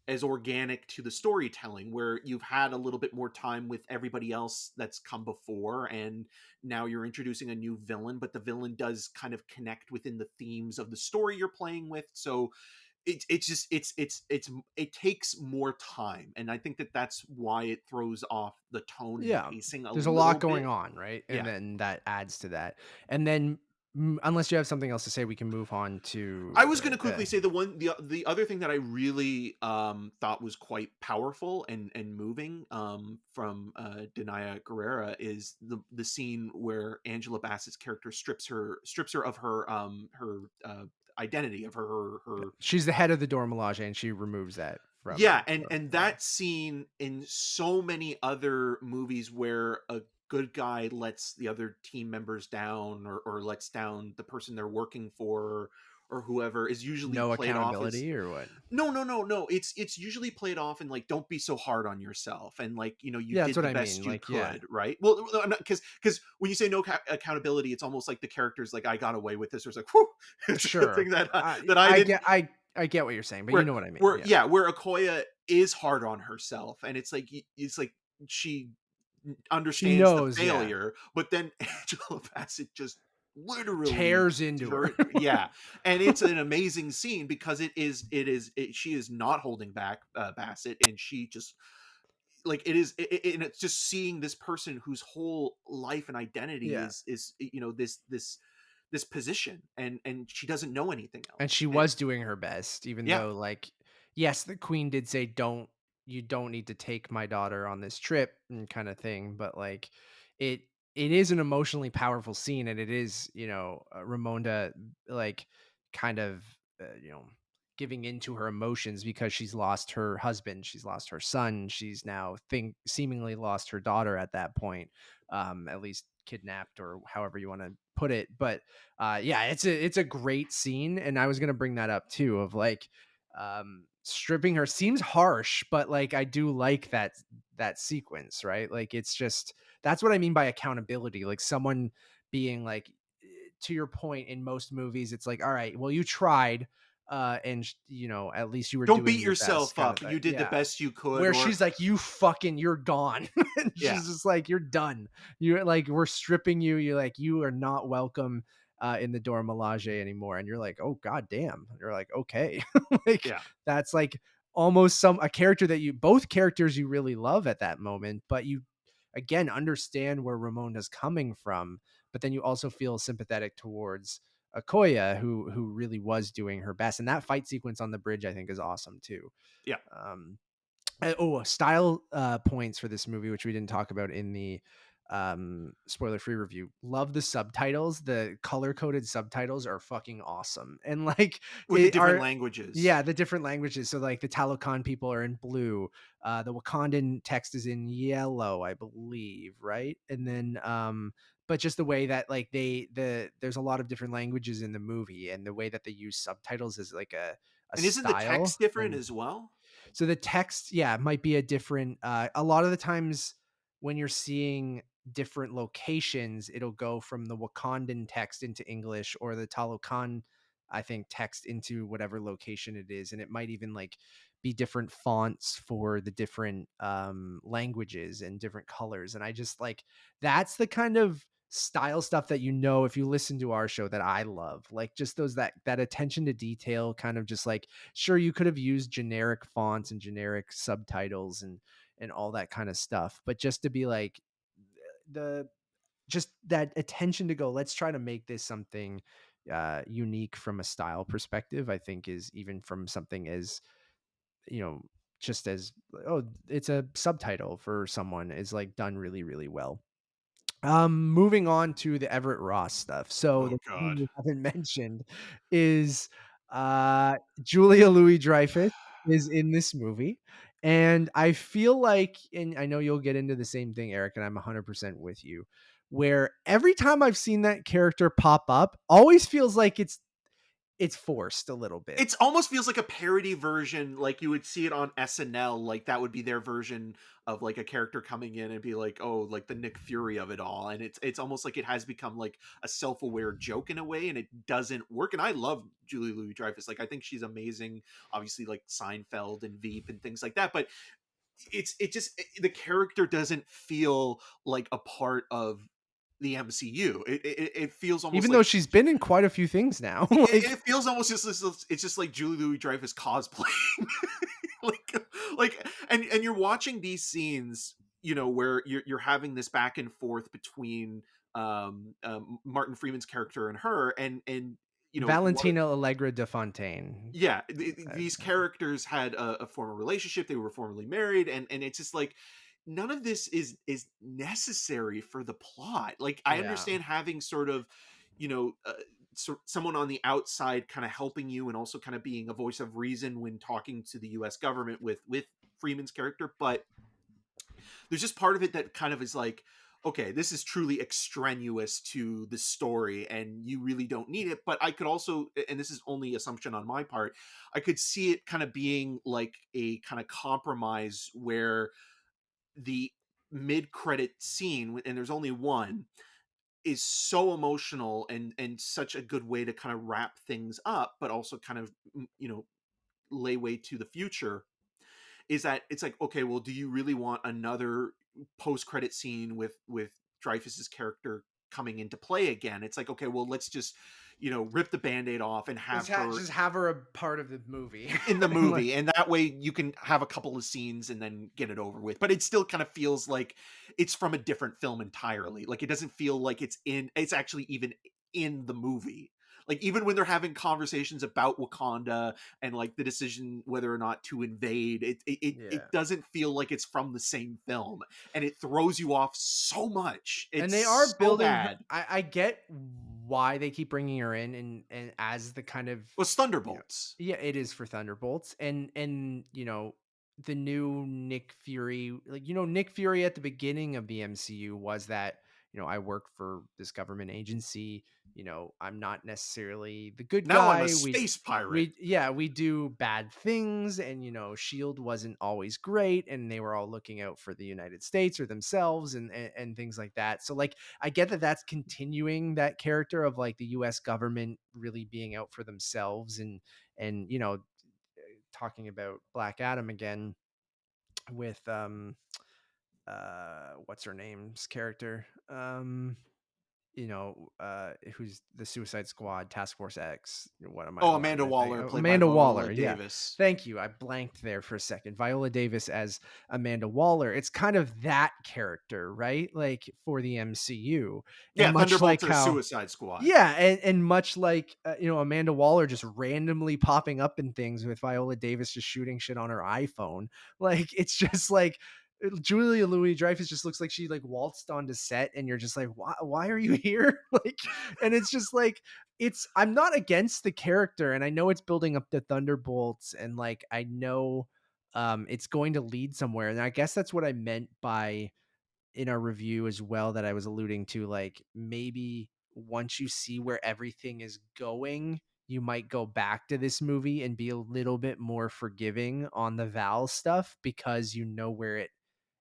as organic to the storytelling where you've had a little bit more time with everybody else that's come before and now you're introducing a new villain, but the villain does kind of connect within the themes of the story you're playing with. So it's just it takes more time, and I think that that's why it throws off the tone and Yeah, pacing a there's a little lot going bit. on, right? And Yeah. then that adds to that. And then, unless you have something else to say, we can move on to I was going to the quickly say the other thing that I really thought was quite powerful and moving from Denaya Guerrera is the scene where Angela Bassett's character strips her of her identity of her. she's the head of the Dora Milaje, and she removes that Yeah, from and her. and Yeah, that scene in so many other movies where a good guy lets the other team members down or lets down the person they're working for or whoever is usually no played off as accountability or what? no. It's usually played off and like don't be so hard on yourself and like you Yeah, that's did what the I mean. best you Like, yeah, could, right? Well, I'm not because when you say no accountability, it's almost like the character's like I got away with this, or it's like whew, it's a good sure. thing that I that I I didn't. get I get what you're saying, but you know what I mean. Where Yeah, yeah, where Okoye is hard on herself, and it's like she she understands the knows. Yeah, failure, but then Angela Bassett just literally tears into her. yeah, and it's an amazing scene because she is not holding back Bassett, and she just like and it's just seeing this person whose whole life and identity Yeah. is this position, and she doesn't know anything And else. she And was doing her best, even yeah, though, like, yes, the queen did say, "Don't you don't need to take my daughter on this trip," and kind of thing. But like, it it is an emotionally powerful scene, and it is Ramonda like kind of giving into her emotions because she's lost her husband, she's lost her son, she's now think seemingly lost her daughter at that point, at least kidnapped or however you want to put it. But yeah, it's a great scene, and I was gonna bring that up too. Of like, stripping her seems harsh, but like I do like that sequence, right? Like it's just that's what I mean by accountability. Like someone being like, to your point, in most movies, it's like, all right, well, you tried, and at least you were don't beat doing your best, yourself kind of up. thing. You did the Yeah, best you could, where or she's like, "You fucking, you're gone." And yeah, she's just like, "You're done. You're like, we're stripping you. You're like, you are not welcome in the Dora Milaje anymore." And you're like, "Oh god damn." You're like, "Okay." Like yeah, that's like almost a character that you both characters you really love at that moment, but you again understand where Ramona's coming from, but then you also feel sympathetic towards Okoye, who really was doing her best. And that fight sequence on the bridge, I think, is awesome too. yeah. Um, style points for this movie, which we didn't talk about in the spoiler free review. Love the subtitles. The color coded subtitles are fucking awesome, and like With the it different are languages. yeah, the different languages. So like the Talokan people are in blue, the Wakandan text is in yellow, I believe, right? And then but just the way that like there's a lot of different languages in the movie, and the way that they use subtitles is like a And isn't the style. text different And as well? so the text, yeah, might be a different. A lot of the times when you're seeing different locations, it'll go from the Wakandan text into English or the Talokan I think, text into whatever location it is, and it might even like be different fonts for the different languages and different colors. And I just like that's the kind of style stuff that, if you listen to our show, that I love. Like just those that attention to detail, kind of just like, sure, you could have used generic fonts and generic subtitles and all that kind of stuff, but just to be like the just that attention to go, let's try to make this something unique from a style perspective, I think is, even from something as, you know, just as, oh, it's a subtitle for someone, is like done really, really well. Moving on to the Everett Ross stuff. So Oh the thing God. we haven't mentioned is Julia Louis-Dreyfus is in this movie. And I feel like, and I know you'll get into the same thing, Eric, and I'm 100% with you, where every time I've seen that character pop up, always feels like it's forced a little bit. It almost feels like a parody version, like you would see it on SNL, like that would be their version of like a character coming in and be like, "Oh, like the Nick Fury of it all." And it's almost like it has become like a self-aware joke in a way, and it doesn't work. And I love Julie Louis-Dreyfus. Like I think she's amazing, obviously like Seinfeld and Veep and things like that, but the character doesn't feel like a part of the MCU. It feels almost Even though like she's been in quite a few things now. it feels almost just it's just like Julie Louis Dreyfus cosplaying. And you're watching these scenes, where you're having this back and forth between Martin Freeman's character and her, and what Valentina Allegra de Fontaine. yeah, Uh, these characters had a former relationship, they were formerly married, and it's just like none of this is necessary for the plot. Like I yeah. understand having sort of someone on the outside kind of helping you and also kind of being a voice of reason when talking to the US government with Freeman's character, but there's just part of it that kind of is like, okay, this is truly extraneous to the story and you really don't need it. But I could also, and this is only assumption on my part, I could see it kind of being like a kind of compromise where the mid-credit scene, and there's only one, is so emotional and such a good way to kind of wrap things up, but also kind of lay way to the future, is that it's like, okay, well, do you really want another post-credit scene with Dreyfus's character coming into play again? It's like, okay, well, let's just rip the band-aid off and have her Just have her a part of the movie. in the And, like, movie, and that way you can have a couple of scenes and then get it over with. But it still kind of feels like it's from a different film entirely. Like it doesn't feel like it's actually even in the movie. Like even when they're having conversations about Wakanda and like the decision whether or not to invade, it yeah. doesn't feel like it's from the same film, and it throws you off so much. And It's they are so building her. bad. I get why they keep bringing her in, and as the kind of, It was Thunderbolts. yeah, it is for Thunderbolts. And the new Nick Fury, like, Nick Fury at the beginning of the MCU was that, I work for this government agency, I'm not necessarily the good Now I'm a guy. space pirate. We do bad things, and Shield wasn't always great, and they were all looking out for the United States or themselves, and things like that. So like I get that that's continuing that character of like the US government really being out for themselves, and talking about Black Adam again with what's her name's character, who's the Suicide Squad Task Force X. Oh, Why am Amanda I thinking? Waller, Oh, played by Amanda Viola Waller. Yeah. Davis. Thank you. I blanked there for a second. Viola Davis as Amanda Waller. It's kind of that character, right? Like for the MCU. And Yeah, much Thunderbolts like or how, Suicide Squad. yeah, and much like Amanda Waller just randomly popping up in things with Viola Davis just shooting shit on her iPhone. Like it's just like Julia Louis Dreyfus just looks like she like waltzed onto set, and you're just like, why are you here? Like, and it's just like, I'm not against the character, and I know it's building up the Thunderbolts, and like I know it's going to lead somewhere, and I guess that's what I meant by, in our review as well, that I was alluding to, like maybe once you see where everything is going, you might go back to this movie and be a little bit more forgiving on the Val stuff, because where it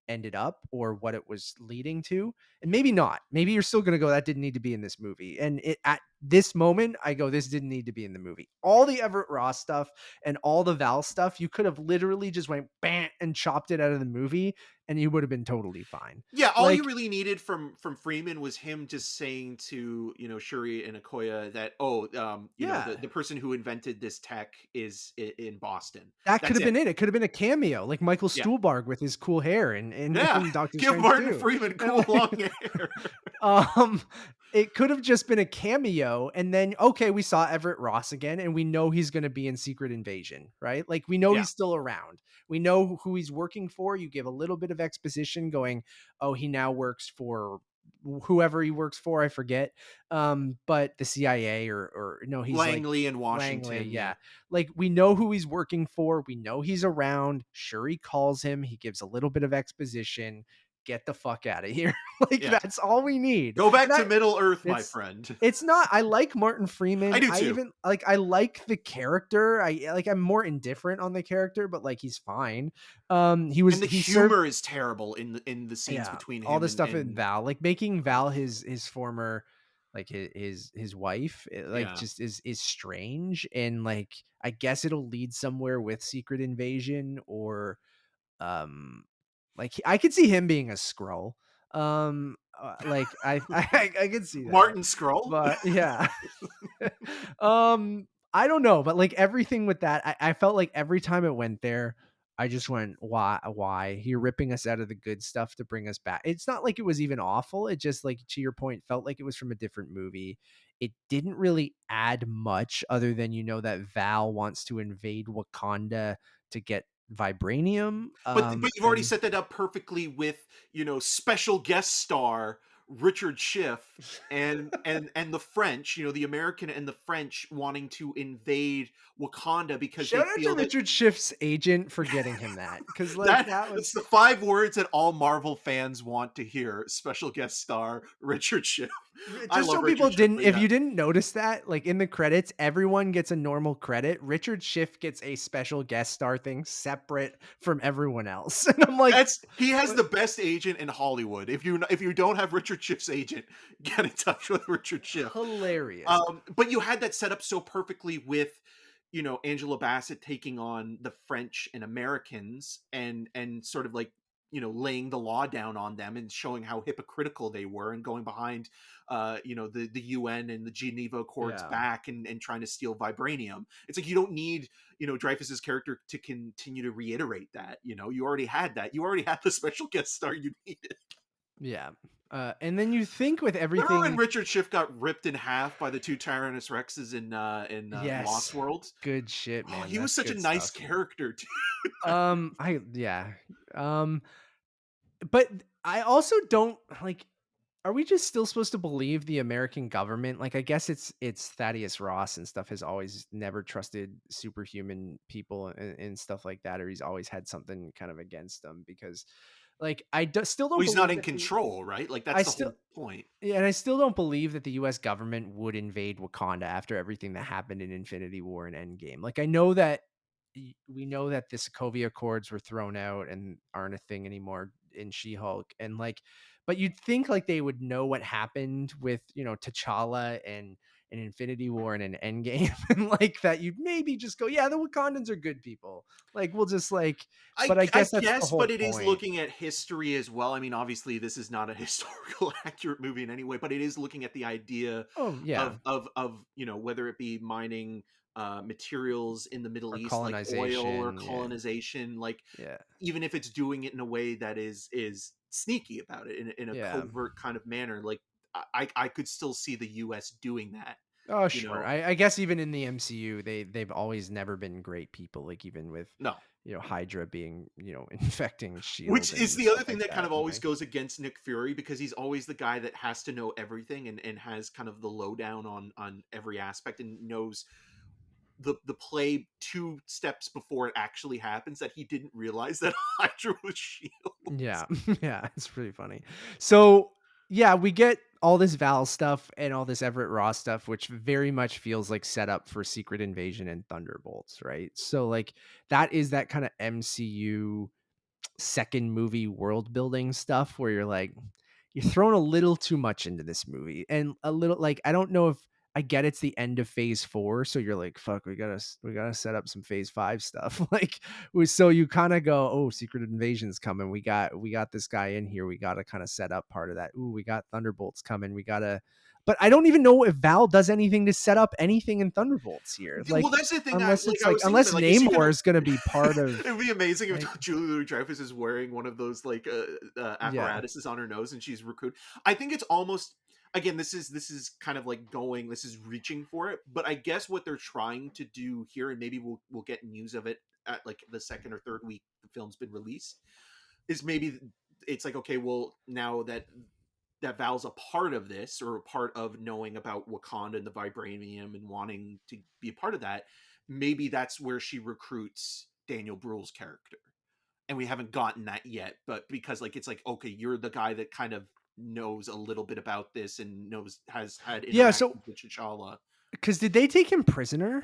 ended up or what it was leading to. And maybe not. Maybe you're still going to go, that didn't need to be in this movie. And it at this moment, I go, this didn't need to be in the movie. All the Everett Ross stuff and all the Val stuff, you could have literally just went bam and chopped it out of the movie, and you would have been totally fine. Yeah, all you Like, really needed from Freeman was him just saying to, Shuri and Okoye that, "Oh, yeah, the person who invented this tech is in Boston." that could That's have it. been it. It could have been a cameo, like Michael Yeah. Stuhlbarg with his cool hair and in, Yeah. in Doctor Give Strange Martin 2. Freeman And cool long like, hair. um, it could have just been a cameo, and then okay, we saw Everett Ross again, and we know he's going to be in Secret Invasion, right? Like we know Yeah. he's still around. We know who he's working for. You give a little bit of exposition, going, "Oh, he now works for whoever he works for. I forget, but the CIA or no, he's like Langley in Langley. Washington, yeah. Yeah, like we know who he's working for. We know he's around. Shuri calls him. He gives a little bit of exposition. Get the fuck out of here. Like Yeah. that's all we need. Go back And to Middle Earth, my it's friend. it's not I like Martin I Freeman. do I too. even like I like the character. I'm more indifferent on the character, but like he's fine. And the He served humor is terrible in the scenes yeah, between all him the and stuff in Val, like making Val Langley. his former like his wife, like Yeah. just is strange, and like I guess it'll lead somewhere with Secret Invasion or um like I could see him being a Skrull. Like I could see that. Martin Skrull? But yeah. I don't know, but like everything with that, I felt like every time it went there, I just went, why? You're ripping us out of the good stuff to bring us back. It's not like it was even awful. It just like to your point, felt like it was from a different movie. It didn't really add much other than that Val wants to invade Wakanda to get vibranium. But you've already And set that up perfectly with, special guest star Richard Schiff and the French, the American and the French wanting to invade Wakanda because they shout out to feel that Richard Schiff's agent for getting him that. Cause like that that it's was the 5 words that all Marvel fans want to hear. Special guest star Richard Schiff. I just love so people Richard Schiff, didn't but if yeah. you didn't notice that, like in the credits, everyone gets a normal credit. Richard Schiff gets a special guest star thing separate from everyone else. And I'm like, He has "What?" the best agent in Hollywood. If you don't have Richard Schiff's agent, get in touch with Richard Schiff. Hilarious. But you had that set up so perfectly with, Angela Bassett taking on the French and Americans and sort of like, laying the law down on them and showing how hypocritical they were and going behind, the UN and the Geneva Accords Yeah. back and trying to steal vibranium. It's like you don't need, Dreyfus's character to continue to reiterate that. You already had that. You already had the special guest star you needed. Yeah. And then you think with Remember when everything, Richard Schiff got ripped in half by the two Tyrannus Rexes in Lost yes, World? good shit, Oh, man. he was That's such a good nice stuff. character too. I yeah. Um, but I also don't like are we just still supposed to believe the American government? Like, I guess it's Thaddeus Ross and stuff has always never trusted superhuman people and stuff like that, or he's always had something kind of against them because, like, still Well, don't he's not believe in that control, right? Like I that's the still whole point. yeah, and I still don't believe that the US government would invade Wakanda after everything that happened in Infinity War and Endgame. Like I know that we know that the Sokovia Accords were thrown out and aren't a thing anymore in She-Hulk and like but you'd think like they would know what happened with, T'Challa and an Infinity War and an Endgame and like that you'd maybe just go, yeah, the Wakandans are good people. Like we'll just like but I I guess that's the guess, whole but it is point. looking at history as well. I mean, obviously, this is not a historical accurate movie in any way, but it is looking at the idea Oh, yeah. of whether it be mining materials in the Middle Or East like oil or colonization, yeah. colonization, like Yeah. even if it's doing it in a way that is sneaky about it in a Yeah. covert kind of manner, like I could still see the U.S. doing that. Oh, You sure. know, I guess even in the MCU, they've always never been great people. Like even with no. Hydra being infecting Shield Which is and the stuff other thing like that kind that, of and always like goes against Nick Fury because he's always the guy that has to know everything and has kind of the lowdown on every aspect and knows the play 2 steps before it actually happens that he didn't realize that Hydra was Shield. yeah, yeah, it's pretty funny. So yeah, we get all this Val stuff and all this Everett Ross stuff, which very much feels like set up for Secret Invasion and Thunderbolts, right? So like that is that kind of MCU second movie world building stuff where you're like you're throwing a little too much into this movie and a little like I don't know if I get it's the end of phase 4, so you're like, fuck, we gotta set up some phase 5 stuff. Like, so you kind of go, oh, Secret Invasion's coming. We got this guy in here. We gotta kind of set up part of that. Ooh, we got Thunderbolts coming. We gotta, but I don't even know if Val does anything to set up anything in Thunderbolts here. Well, Like, that's the thing. unless it's I like, was thinking unless that, like, is he Namor gonna? is gonna be part of, It'd be amazing if like, Julie Louis-Dreyfus is wearing one of those like yeah. apparatuses on her nose and she's recruited. I think it's almost, again, this is kind of like going, this is reaching for it, but I guess what they're trying to do here, and maybe we'll get news of it at like the second or third week the film's been released, is maybe it's like, okay, well, now that Val's a part of this, or a part of knowing about Wakanda and the vibranium and wanting to be a part of that, maybe that's where she recruits Daniel Bruhl's character. And we haven't gotten that yet, but because like it's like, okay, you're the guy that kind of knows a little bit about this and has had Yeah. So, interactions with T'Challa. because did they take him prisoner?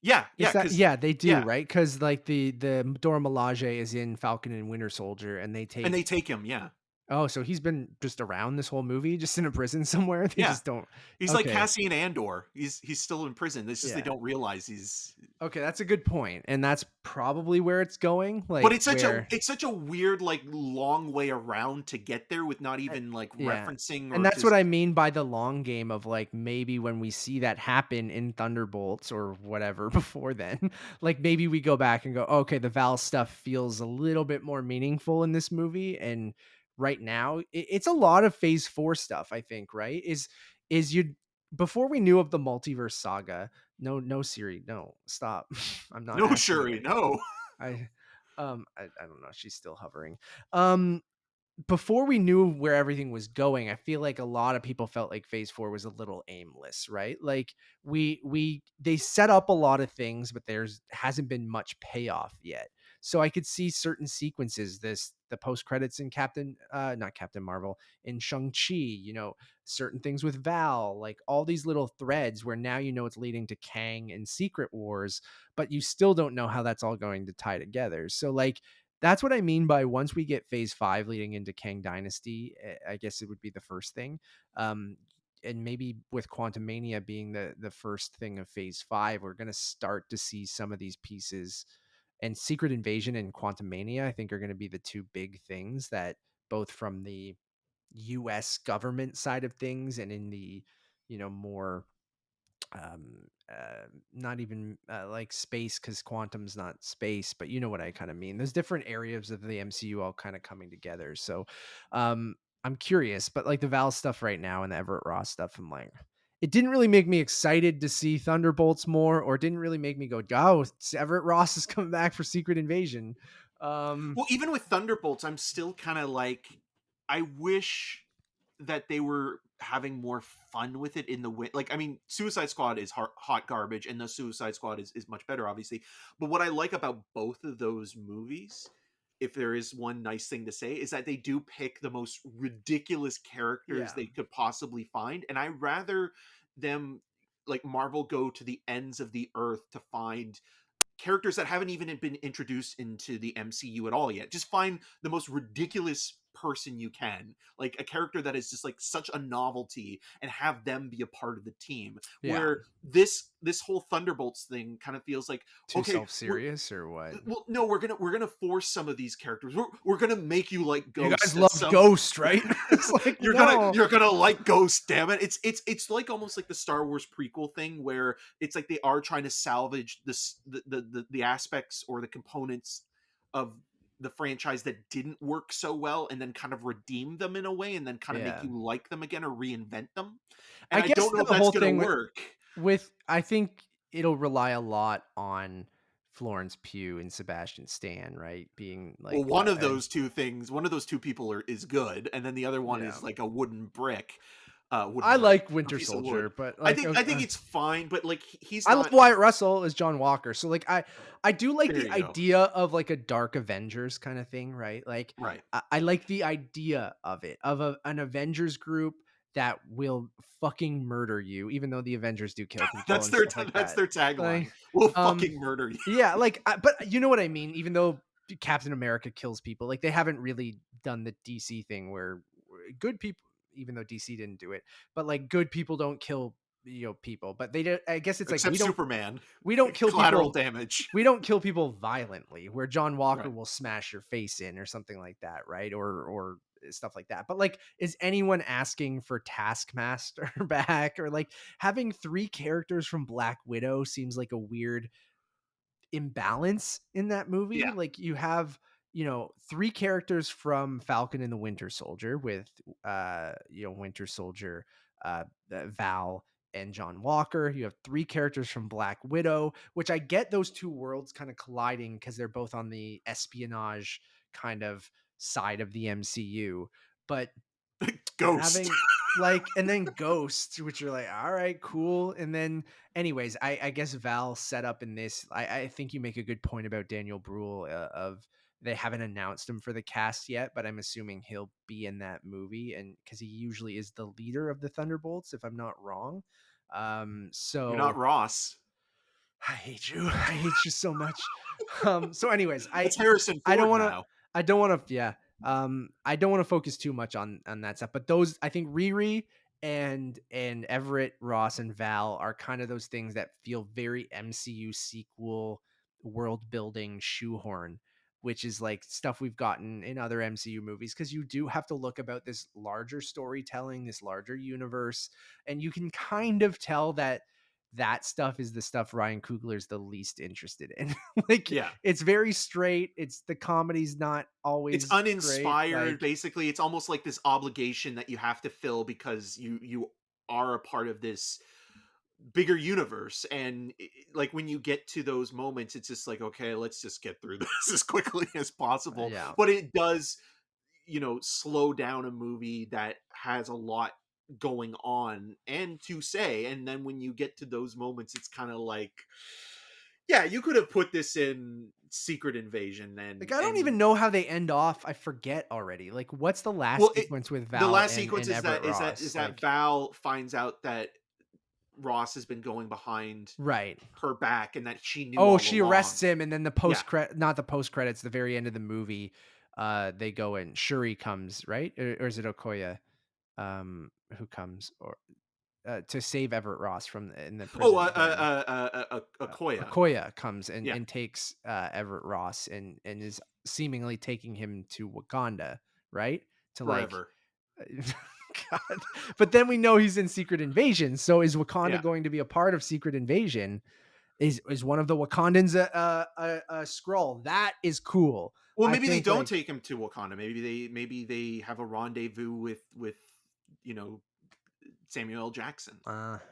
Yeah, Is yeah, that, because yeah, they do, yeah, right? Because like the Dora Milaje is in Falcon and Winter Soldier, and they and they take, take him. Yeah, oh, so he's been just around this whole movie, just in a prison somewhere. They yeah, just don't. he's like Okay, Cassian Andor. He's still in prison. It's just they yeah, don't realize he's. okay, that's a good point, and that's probably where it's going. But Like where, it's such a weird, like, long way around to get there with not I- even like yeah, referencing and or that's what just. I mean by the long game of like maybe when we see that happen in Thunderbolts or whatever before then, like maybe we go back and go, okay, the Val stuff feels a little bit more meaningful in this movie, and right now it's a lot of Phase 4 stuff. I think right is you before we knew of the multiverse saga. No, no, Siri, no, stop. I'm not No, asking Shuri, you. no. I don't know. She's still hovering. Um, Before we knew where everything was going, I feel like a lot of people felt like phase 4 was a little aimless, right? Like they set up a lot of things, but there's hasn't been much payoff yet. So I could see certain sequences, the post credits in not Captain Marvel, in Shang-Chi, certain things with Val, like all these little threads where now it's leading to Kang and Secret Wars, but you still don't know how that's all going to tie together. So like that's what I mean by once we get phase 5 leading into Kang Dynasty, I guess it would be the first thing. Um, and maybe with Quantum Mania being the first thing of phase 5, we're going to start to see some of these pieces, and Secret Invasion and Quantum Mania, I think, are going to be the two big things that both from the US government side of things and in the, more not even like space, because quantum's not space, but you know what I kind of mean. There's different areas of the MCU all kind of coming together. So I'm curious, but like the Val stuff right now and the Everett Ross stuff, I'm like, it didn't really make me excited to see Thunderbolts more, or it didn't really make me go, oh, Everett Ross is coming back for Secret Invasion. Well, even with Thunderbolts, I'm still kind of like, I wish that they were having more fun with it in the way. Like, I mean, Suicide Squad is hot garbage, and the Suicide Squad is much better, obviously. But what I like about both of those movies, if there is one nice thing to say, is that they do pick the most ridiculous characters Yeah. they could possibly find, and I rather them, like Marvel, go to the ends of the earth to find characters that haven't even been introduced into the MCU at all yet. Just find the most ridiculous person you can, like a character that is just like such a novelty, and have them be a part of the team. Yeah. Where this whole Thunderbolts thing kind of feels like, Too okay, self-serious or what? well, no, we're gonna force some of these characters. We're gonna make you like You guys Ghost at love some. Ghost, right? It's like, you're gonna no. you're gonna like Ghost, damn it. It's like almost like the Star Wars prequel thing, where it's like they are trying to salvage the aspects or the components of the franchise that didn't work so well, and then kind of redeem them in a way, and then kind of make Yeah. you like them again or reinvent them. And I I guess don't know if the that's whole gonna thing work. I think it'll rely a lot on Florence Pugh and Sebastian Stan, right? Being Well, like, one of those two people is good, and then the other one yeah. is like a I wooden brick, like a Winter piece of wood. Soldier, but I like, think I think it's fine, but like he's I love not. Wyatt Russell as John Walker. So like, I do like There the you go. idea of like a Dark Avengers kind of thing, right? Like, Right. I like the idea of it, of an Avengers group that will fucking murder you, even though the Avengers do kill people That's and their stuff like that's that. their Like, tagline. We'll um, fucking murder you. yeah, like, but you know what I mean? Even though Captain America kills people, like they haven't really done the DC thing where good people, even though DC didn't do it, but like good people don't kill people, but they don't, I guess it's like Except Superman. we don't kill Collateral people damage. we don't kill people violently, where John Walker Right. will smash your face in or something like that, right? Or stuff like that. But like, is anyone asking for Taskmaster back? Or like, having three characters from Black Widow seems like a weird imbalance in that movie. Yeah. Like, you have, three characters from Falcon and the Winter Soldier with Winter Soldier, Val and John Walker. You have three characters from Black Widow, which I get those two worlds kind of colliding because they're both on the espionage kind of side of the MCU. But Ghost. having and then Ghost, which you're like, all right, cool. And then anyways, I guess Val set up in this. I think you make a good point about Daniel Bruhl, of they haven't announced him for the cast yet, but I'm assuming he'll be in that movie, and because he usually is the leader of the Thunderbolts, if I'm not wrong. You're not So Ross. I hate you. I hate you so much. So anyways, It's Harrison I don't Ford want to now. I don't want to yeah. I don't want to focus too much on that stuff, but those, I think Riri and Everett Ross and Val are kind of those things that feel very MCU sequel world building shoehorn, which is like stuff we've gotten in other MCU movies, because you do have to look about this larger storytelling, this larger universe, and you can kind of tell that stuff is the stuff Ryan Coogler's the least interested in. Like, Yeah. it's very straight. It's the comedy's not It's always great. uninspired. Like, Basically, it's almost like this obligation that you have to fill because you are a part of this bigger universe. And like when you get to those moments, it's just like, okay, let's just get through this as quickly as possible. yeah. But it does, slow down a movie that has a lot going on and to say. And then when you get to those moments, it's kind of like, yeah, you could have put this in Secret Invasion. Like, I don't And even know how they end off. I forget already. Like, what's the well, last sequence with the Val last and sequence is Everett that is that is Ross? that Like, Val finds out that Ross has been going behind right. her back and that she knew Oh, all she along. arrests him, and then the Yeah. not the post credits, the very end of the movie, they go and Shuri comes, right? Or is it Okoye? Who comes or to save Everett Ross from in the Oh, prison den. Okoya. Okoye comes and, Yeah, takes Everett Ross and is seemingly taking him to Wakanda, right? To like, forever. God. But then we know he's in Secret Invasion. So is Wakanda Yeah. going to be a part of Secret Invasion? Is one of the Wakandans a Skrull? That is cool. Well, I maybe they think, don't like, take him to Wakanda. Maybe they have a rendezvous with you know Samuel L. Jackson.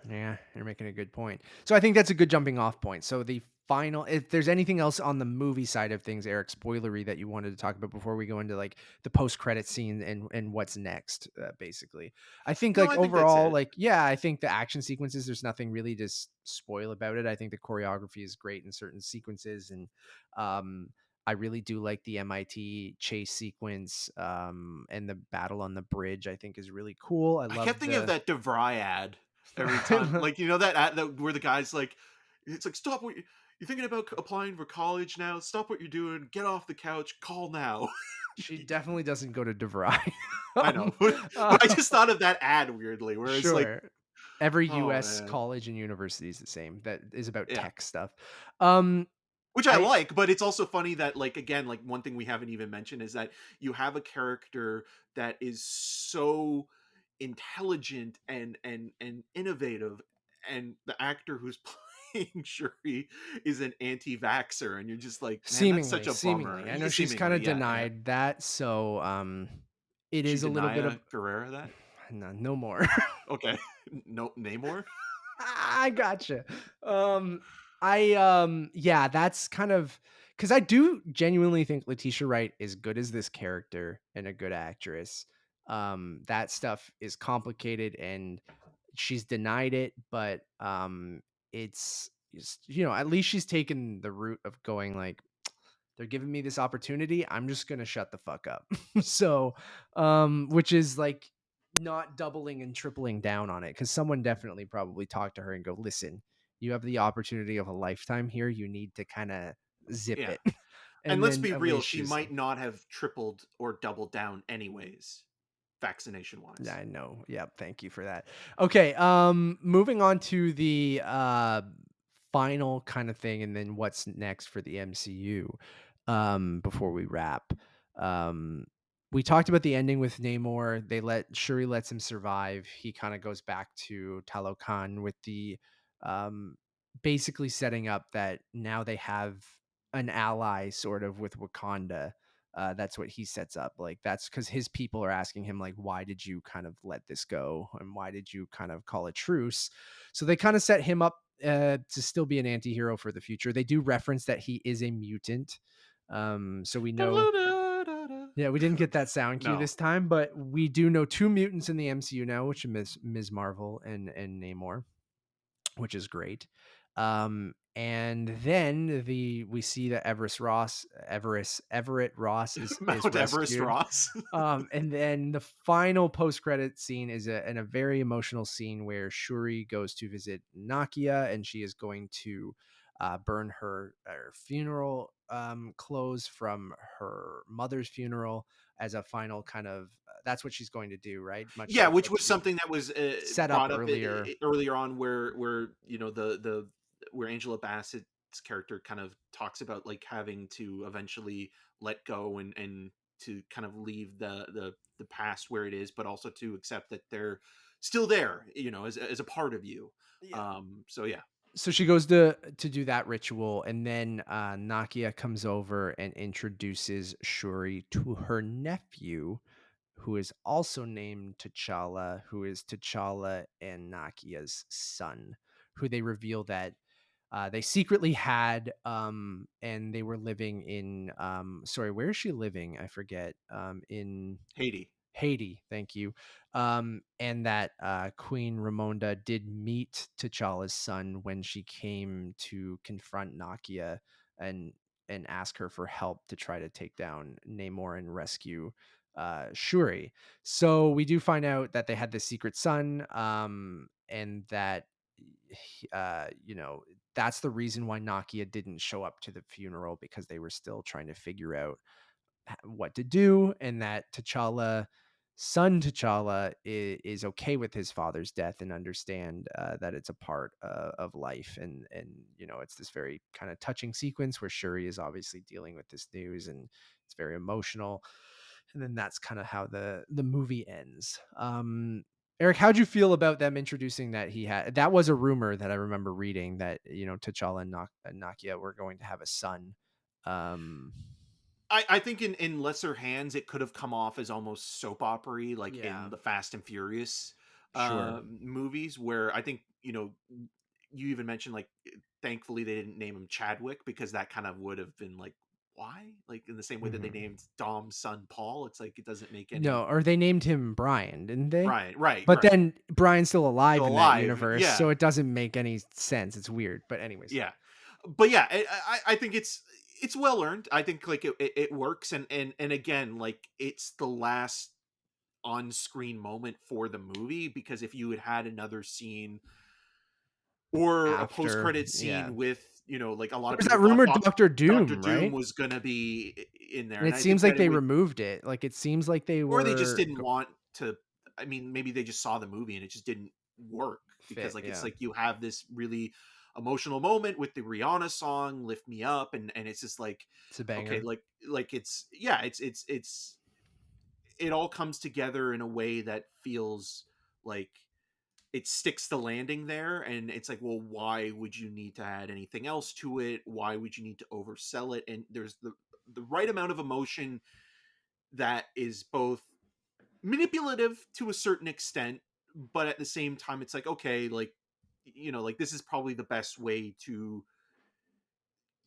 yeah, you're making a good point. So I think that's a good jumping off point. So the final, if there's anything else on the movie side of things, Eric, spoilery, that you wanted to talk about before we go into like the post credit scene and what's next, basically, I think No, like I think that's overall, it. like, yeah, I think the action sequences, there's nothing really to spoil about it. I think the choreography is great in certain sequences, and um, I really do like the MIT chase sequence, and the battle on the bridge. I think is really cool. I I love kept thinking of the that DeVry ad every time. Like, that ad where the guy's like, it's like, stop what you're thinking about applying for college now. Stop what you're doing. Get off the couch. Call now. She definitely doesn't go to DeVry. I know. Uh, But I just thought of that ad weirdly, where it's like, sure. Every oh US man. college and university is the same. That is about Yeah. tech stuff. Um, Which I I like, but it's also funny that, like, again, like, one thing we haven't even mentioned is that you have a character that is so intelligent and innovative, and the actor who's playing Shuri is an anti-vaxxer, and you're just like, man, that's such a bummer. seemingly. I know she's kind Seemingly, of yeah, yeah. denied that, so it She is a little bit of Denaya Guerrera that? no more. Okay. No, Namor? I gotcha. Yeah, that's kind of because I do genuinely think Letitia Wright is good as this character and a good actress. That stuff is complicated and she's denied it, but at least she's taken the route of going like, they're giving me this opportunity, I'm just gonna shut the fuck up. So which is like not doubling and tripling down on it, because someone definitely probably talked to her and go, listen, you have the opportunity of a lifetime here, you need to kind of zip Yeah. it. And And let's then be at real, least she she's might not have tripled or doubled down anyways. vaccination wise. I know. Yep. Thank you for that. Okay. Moving on to the final kind of thing, and then what's next for the MCU. Before we wrap, um, we talked about the ending with Namor. Shuri lets him survive. He kind of goes back to Talokan with the um, basically setting up that now they have an ally, sort of, with Wakanda. That's what he sets up. Like, that's because his people are asking him, like, why did you kind of let this go, and why did you kind of call a truce? So they kind of set him up to still be an anti-hero for the future. They do reference that he is a mutant, so we know. Yeah, we didn't get that sound cue No. this time, but we do know two mutants in the MCU now, which are Ms. Marvel and Namor, which is great. And then we see that Everett Ross is Mount Everest rescued. Ross. And then the final post-credit scene is a very emotional scene where Shuri goes to visit Nakia, and she is going to burn her funeral clothes from her mother's funeral as a final kind of. That's what she's going to do, right? Much Yeah, like which what was she something that was set up brought up earlier. earlier on, where you know the where Angela Bassett's character kind of talks about like having to eventually let go and to kind of leave the past where it is, but also to accept that they're still there, you know, as a part of you. Yeah. So yeah. So she goes to do that ritual, and then Nakia comes over and introduces Shuri to her nephew, who is also named T'Challa, who is T'Challa and Nakia's son, who they reveal that they secretly had, and they were living in. Sorry, where is she living? I forget. In Haiti. Haiti, thank you. And that Queen Ramonda did meet T'Challa's son when she came to confront Nakia and ask her for help to try to take down Namor and rescue Shuri. So we do find out that they had this secret son, and that you know, that's the reason why Nakia didn't show up to the funeral, because they were still trying to figure out what to do, and that son T'Challa is okay with his father's death and understand that it's a part of life, and you know, it's this very kind of touching sequence where Shuri is obviously dealing with this news, and it's very emotional, and then that's kind of how the movie ends. Eric, how'd you feel about them introducing that that was a rumor that I remember reading, that, you know, T'Challa and Nakia were going to have a son. um I think in lesser hands it could have come off as almost soap opery, like in yeah. the Fast and Furious Sure. movies, where I think, you know, you even mentioned like thankfully they didn't name him Chadwick, because that kind of would have been like, why, like in the same way that they Mhm. named Dom's son Paul, it's like it doesn't make any. No, or they named him Brian, didn't they? But Right, then Brian's still alive still in that alive, universe, yeah. so it doesn't make any sense. It's weird, but anyways. Yeah, but yeah, I think it's well earned. I think like it works, and again, like it's the last on screen moment for the movie, because if you had had another scene or a post After, credit yeah. scene with, you know, like a lot of There's people that thought rumored Doctor Doctor Doom, Doom right? was gonna be in there, And and it I seems think like that it they would, removed it. Like, it seems like they or they just were didn't want to. I mean, maybe they just saw the movie and it just didn't work, because fit, like it's yeah. like you have this really emotional moment with the Rihanna song "Lift Me Up," and it's just like, It's a okay, banger. like it's, yeah, it's it all comes together in a way that feels like it sticks the landing there, and it's like, well, why would you need to add anything else to it? Why would you need to oversell it? And there's the right amount of emotion that is both manipulative to a certain extent, but at the same time it's like, okay, like, you know, like this is probably the best way to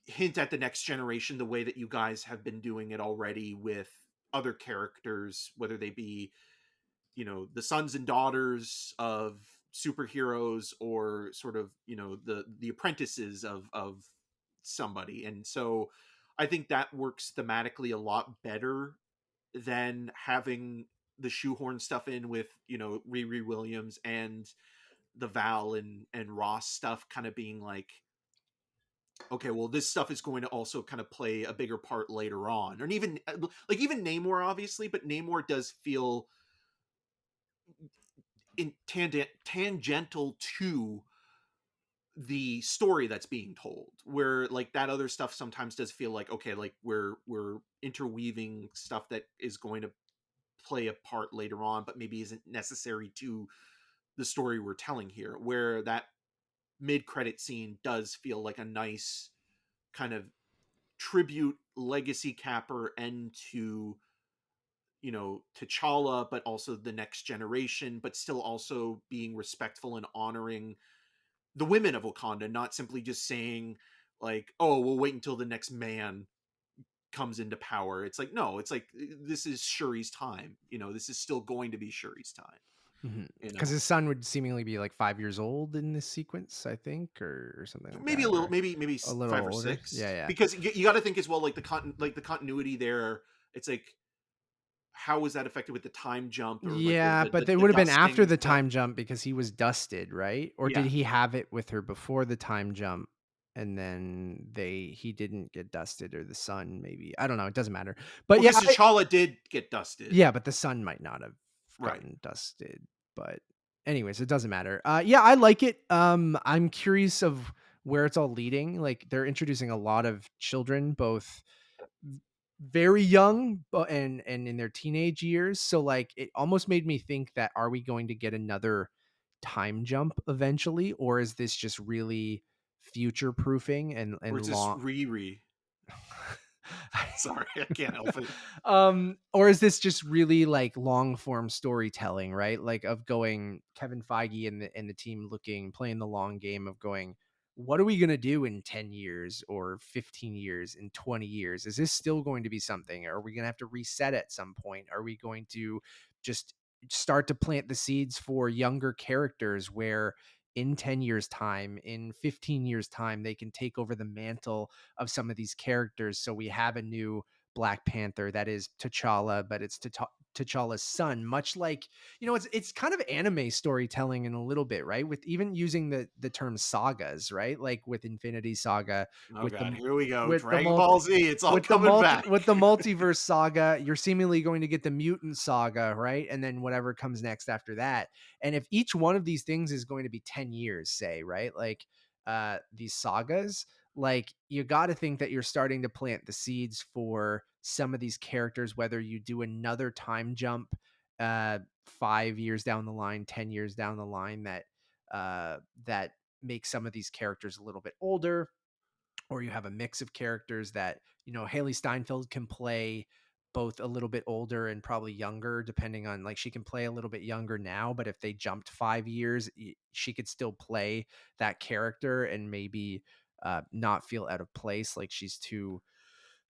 hint at the next generation, the way that you guys have been doing it already with other characters, whether they be, you know, the sons and daughters of superheroes, or sort of, you know, the apprentices of somebody. And so I think that works thematically a lot better than having the shoehorn stuff in with, you know, Riri Williams and the Val and Ross stuff kind of being like, okay, well, this stuff is going to also kind of play a bigger part later on. Or even like even Namor, obviously, but Namor does feel tangential to the story that's being told, where like that other stuff sometimes does feel like, okay, like we're interweaving stuff that is going to play a part later on but maybe isn't necessary to the story we're telling here, where that mid-credit scene does feel like a nice kind of tribute legacy capper and to, you know, T'Challa, but also the next generation, but still also being respectful and honoring the women of Wakanda, not simply just saying like, "Oh, we'll wait until the next man comes into power." It's like, no, it's like this is Shuri's time. You know, this is still going to be Shuri's time. You Because know, his son would seemingly be like 5 years old in this sequence, I think, or something like maybe a that, little, or maybe a little 5 or 6, older. Yeah, yeah. because you got to think as well, like the continuity there. It's like, how was that affected with the time jump or like Yeah, but it the would have been after dusting the stuff? time jump because he was dusted, right? Or did Yeah. he have it with her before the time jump and then he didn't get dusted, or the son maybe. I don't know, it doesn't matter. But Well, yeah, because T'Challa did get dusted. yeah, but the son might not have Right. gotten dusted. But anyways, it doesn't matter. Yeah, I like it. I'm curious of where it's all leading. Like they're introducing a lot of children, both very young and in their teenage years, so like it almost made me think that, are we going to get another time jump eventually, or is this just really future proofing Or and is this long. Riri? Sorry, I can't help it. Or is this just really like long form storytelling, right? Like of going Kevin Feige and the team playing the long game of going, what are we going to do in 10 years or 15 years, in 20 years? Is this still going to be something? Are we going to have to reset at some point? Are we going to just start to plant the seeds for younger characters where in 10 years time, in 15 years time, they can take over the mantle of some of these characters? So we have a new Black Panther that is T'Challa, but it's T'Challa's son. Much like, it's kind of anime storytelling in a little bit, right? With even using the term sagas, right? Like with Infinity Saga, Oh with god, the here we go. with the Dragon Ball multi Z, it's all coming back. with the multiverse saga, you're seemingly going to get the mutant saga, right? And then whatever comes next after that. And if each one of these things is going to be 10 years, say, right? Like these sagas, like you got to think that you're starting to plant the seeds for some of these characters, whether you do another time jump 5 years down the line, 10 years down the line, that makes some of these characters a little bit older, or you have a mix of characters that, Haley Steinfeld can play both a little bit older and probably younger, depending on, like, she can play a little bit younger now, but if they jumped 5 years, she could still play that character and maybe not feel out of place, like she's too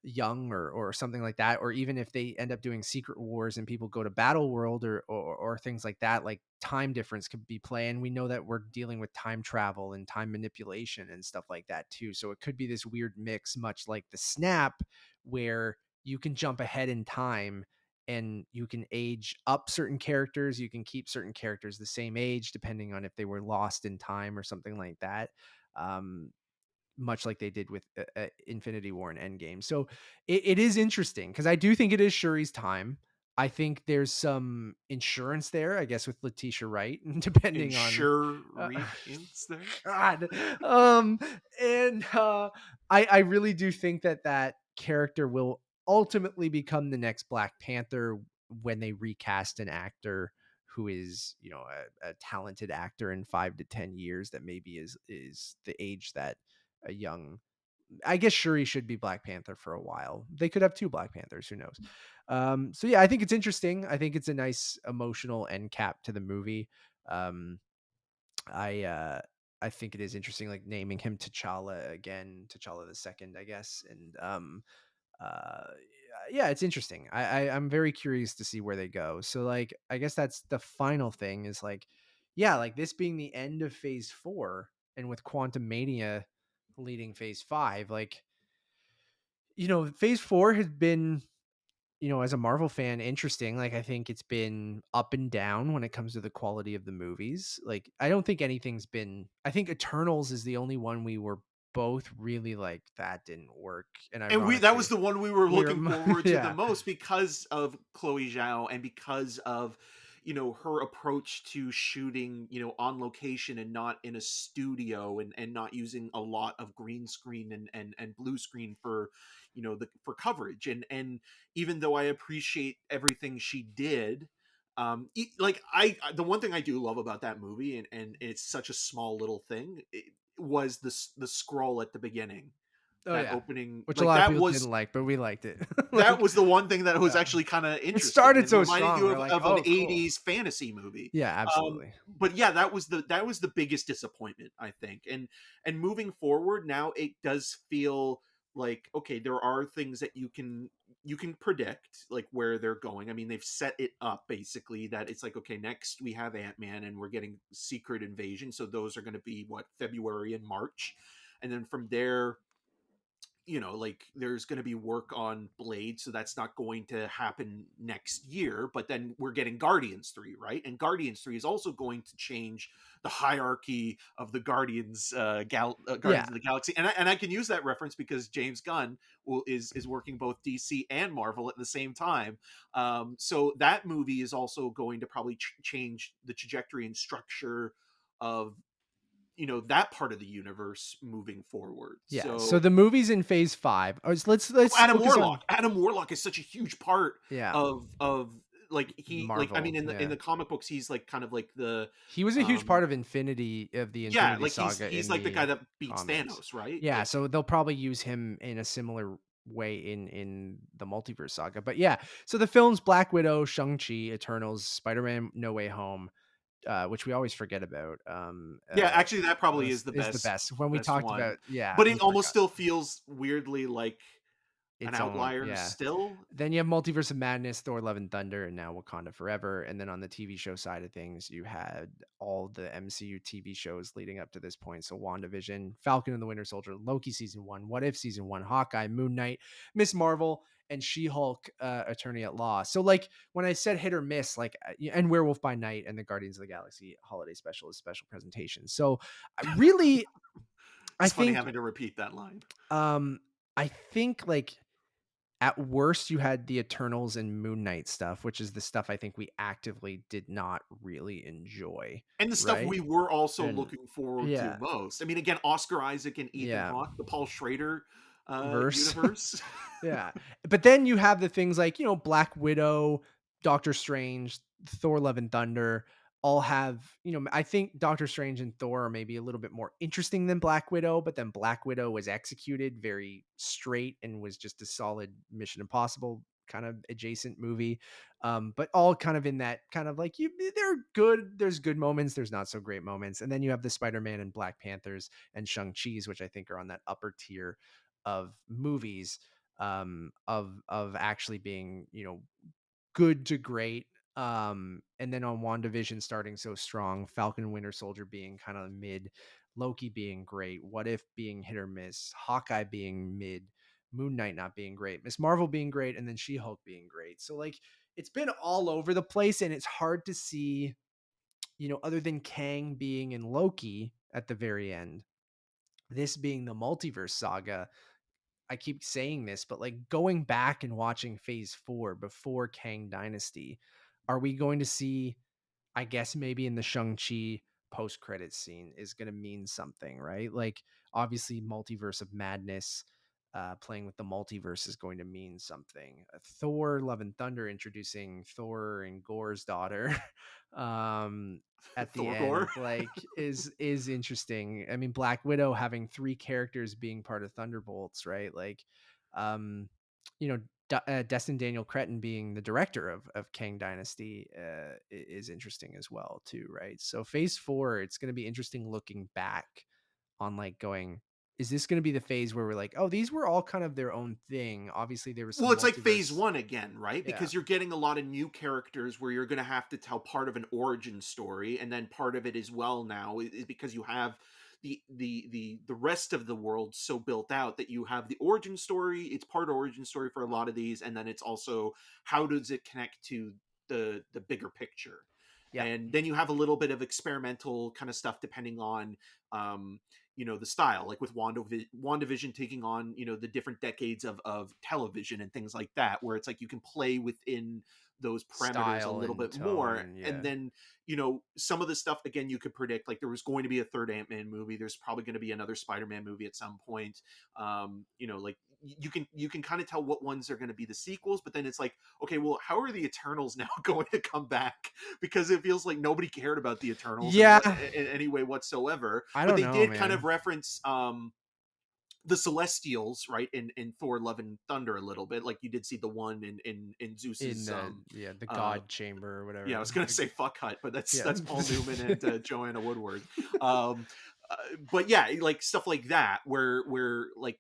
young or something like that. Or even if they end up doing Secret Wars and people go to Battle World or things like that, like time difference could be play, and we know that we're dealing with time travel and time manipulation and stuff like that too. So it could be this weird mix, much like the Snap, where you can jump ahead in time and you can age up certain characters, you can keep certain characters the same age depending on if they were lost in time or something like that. um much like they did with Infinity War and Endgame. So it is interesting because I do think it is Shuri's time. I think there's some insurance there, I guess, with Letitia Wright, depending on uh, Insurance there. God. And I really do think that character will ultimately become the next Black Panther when they recast an actor who is, a talented actor in 5 to 10 years, that maybe is the age that a young. I guess Shuri should be Black Panther for a while. They could have two Black Panthers, who knows? So yeah, I think it's interesting. I think it's a nice emotional end cap to the movie. Um, I uh I think it is interesting, like naming him T'Challa again, T'Challa the second, I guess. And uh yeah, it's interesting. I'm very curious to see where they go. So like I guess that's the final thing, is like, yeah, like this being the end of phase 4, and with Quantum Mania leading phase 5, like, phase 4 has been, as a Marvel fan, interesting. Like, I think it's been up and down when it comes to the quality of the movies. Like, I don't think anything's been. I think Eternals is the only one we were both really like, that didn't work. And And that was ironically, the one we were we were, looking forward to the yeah, most because of Chloe Zhao and because of, her approach to shooting, on location and not in a studio, and not using a lot of green screen and blue screen for, for coverage. And even though I appreciate everything she did, like the one thing I do love about that movie, and it's such a small little thing, was the scroll at the beginning, Oh that yeah, opening, which a like lot of that people was didn't like, but we liked it. that Like, was the one thing that was yeah, actually kind of it interesting started and so reminded strong. you We're of, like, an oh, cool. 80s fantasy movie. Yeah, absolutely. But yeah, that was the biggest disappointment, I think. And moving forward now, it does feel like, okay, there are things that you can predict, like where they're going. I mean, they've set it up basically that it's like, okay, next we have Ant-Man and we're getting Secret Invasion, so those are going to be what, February and March, and then from there, like there's going to be work on Blade, so that's not going to happen next year. But then we're getting Guardians 3, right? And Guardians 3 is also going to change the hierarchy of the Yeah, Guardians of the Galaxy. And I can use that reference because James Gunn is working both DC and Marvel at the same time. So that movie is also going to probably change the trajectory and structure of, that part of the universe moving forward. yeah. So So the movie's in phase 5. Let's Adam focus Warlock. on, Adam Warlock is such a huge part yeah, of like, I Marvel. mean, in Yeah, the comic books, he's like kind of like the he was a huge um part of the yeah, Infinity like he's Saga he's in like the guy the that beats comics. Thanos, right? Yeah, so they'll probably use him in a similar way in the multiverse saga. But yeah, so the films Black Widow, Shang-Chi, Eternals, Spider-Man No Way Home, which we always forget about. Yeah, actually that probably is the Is the best best. When we best talked one. about, yeah, But we it almost forgot still feels weirdly like an its own, outlier yeah. still. Then you have Multiverse of Madness, Thor: Love and Thunder, and now Wakanda Forever. And then on the TV show side of things, you had all the MCU TV shows leading up to this point. So WandaVision, Falcon and the Winter Soldier, Loki season 1, What If season 1, Hawkeye, Moon Knight, Miss Marvel, and She-Hulk, Attorney at Law. So like when I said hit or miss, like, and Werewolf by Night and the Guardians of the Galaxy holiday special is special presentation. So really, I It's funny think, having to repeat that line. um, I think like at worst, you had the Eternals and Moon Knight stuff, which is the stuff I think we actively did not really enjoy, And the stuff right? we were also And looking forward to yeah, most. I mean, again, Oscar Isaac and Ethan yeah, Hawke, the Paul Schrader verse. universe. Yeah. But then you have the things like, Black Widow, Doctor Strange, Thor: Love and Thunder all have, I think Doctor Strange and Thor are maybe a little bit more interesting than Black Widow, but then Black Widow was executed very straight and was just a solid Mission Impossible kind of adjacent movie. But all kind of in that kind of like, they're good. There's good moments, there's not so great moments. And then you have the Spider-Man and Black Panthers and Shang-Chi's, which I think are on that upper tier of movies, of actually being, good to great. And then on WandaVision starting so strong, Falcon and Winter Soldier being kind of mid, Loki being great, What If being hit or miss, Hawkeye being mid, Moon Knight not being great, Miss Marvel being great, and then She-Hulk being great. So like it's been all over the place, and it's hard to see, other than Kang being in Loki at the very end, this being the multiverse saga. I keep saying this, but like going back and watching phase 4 before Kang Dynasty, are we going to see, I guess maybe in the Shang-Chi post-credit scene is going to mean something, right? Like obviously Multiverse of Madness, playing with the multiverse is going to mean something. Thor: Love and Thunder introducing Thor and Gore's daughter, um, at the Thorgor. end, like is interesting. I mean, Black Widow having 3 characters being part of Thunderbolts, right? Like, um, you know, Destin Daniel Cretton being the director of Kang Dynasty, is interesting as well too, right? So phase 4, it's going to be interesting looking back on like going, is this going to be the phase where we're like, oh, these were all kind of their own thing? Obviously, there was Well, some it's like phase multiverse. one again, right? Yeah, Because you're getting a lot of new characters where you're going to have to tell part of an origin story, and then part of it as well now is because you have the rest of the world so built out that you have the origin story. It's part origin story for a lot of these, and then it's also how does it connect to the bigger picture. yeah, And then you have a little bit of experimental kind of stuff depending on, um, the style, like with WandaVision taking on the different decades of television and things like that, where it's like you can play within those parameters a Style little and bit more. tone, And yeah. then some of the stuff, again, you could predict, like there was going to be a third Ant-Man movie, there's probably going to be another Spider-Man movie at some point. Like you can kind of tell what ones are going to be the sequels, but then it's like, okay, well, how are the Eternals now going to come back? Because it feels like nobody cared about the Eternals Yeah, in any way whatsoever. I But don't they know, did kind of man. reference the Celestials, right, in Thor: Love and Thunder a little bit. Like you did see the one in In Zeus's the yeah, the uh God Chamber or yeah, I whatever. was gonna say fuck hut, but that's Yeah. Paul Newman and Joanna Woodward. Um, but yeah, like stuff like that, where like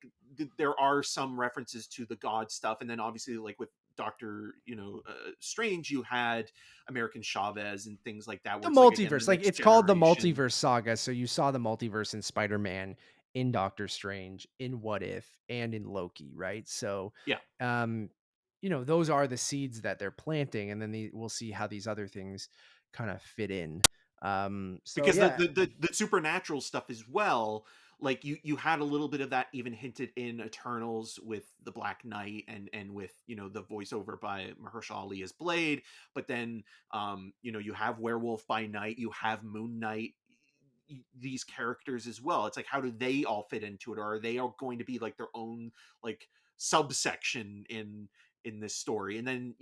there are some references to the god stuff, and then obviously like with Doctor Strange, you had American Chavez and things like that, The where it's like again the multiverse, like, next it's called the generation. multiverse saga, so you saw the multiverse in Spider-Man, in Doctor Strange, in What If, and in Loki, right? So, Yeah, um, those are the seeds that they're planting, and then we'll see how these other things kinda fit in. So because the, yeah. the the the supernatural stuff as well, like you had a little bit of that even hinted in Eternals with the Black Knight, and with the voiceover by Mahershala Ali as Blade. But then you have Werewolf by Night, you have Moon Knight, these characters as well. It's like, how do they all fit into it, or are they all going to be like their own like subsection in this story? And then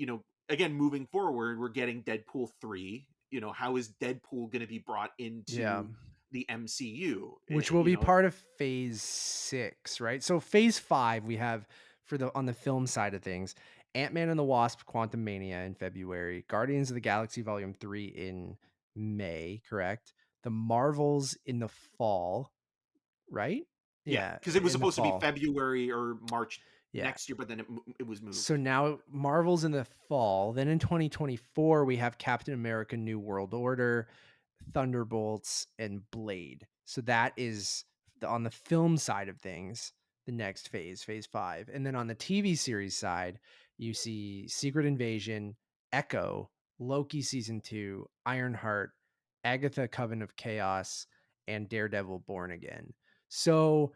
again, moving forward, we're getting Deadpool 3. How is Deadpool going to be brought Yeah. into the MCU? Which will be part of phase 6, right? So phase 5, we have for the on the film side of things, Ant-Man and the Wasp: Quantumania in February, Guardians of the Galaxy Volume 3 in May, correct? The Marvels in the fall, right? Yeah, Yeah, because it was in the supposed to be fall. February or March Yeah. next year, but then it was So moved. now Marvel's in the fall. Then in 2024, we have Captain America: New World Order, Thunderbolts, and Blade. So that is on the film side of things, the next phase, phase 5. And then on the TV series side, you see Secret Invasion, Echo, Loki season 2, Ironheart, Agatha Coven of Chaos, and Daredevil Born Again. So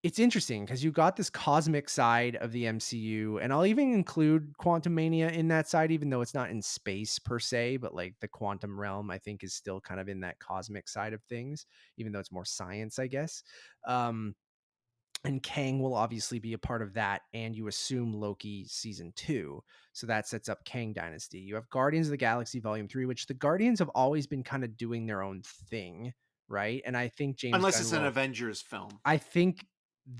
it's interesting because you got this cosmic side of the MCU, and I'll even include Quantum Mania in that side, even though it's not in space per se, but like the quantum realm, I think, is still kind of in that cosmic side of things, even though it's more science, I guess. Um, and Kang will obviously be a part of that, and you assume Loki season 2. So that sets up Kang Dynasty. You have Guardians of the Galaxy Volume 3, which the Guardians have always been kind of doing their own thing, right? And I think James Unless Gunn it's an will Avengers film. I think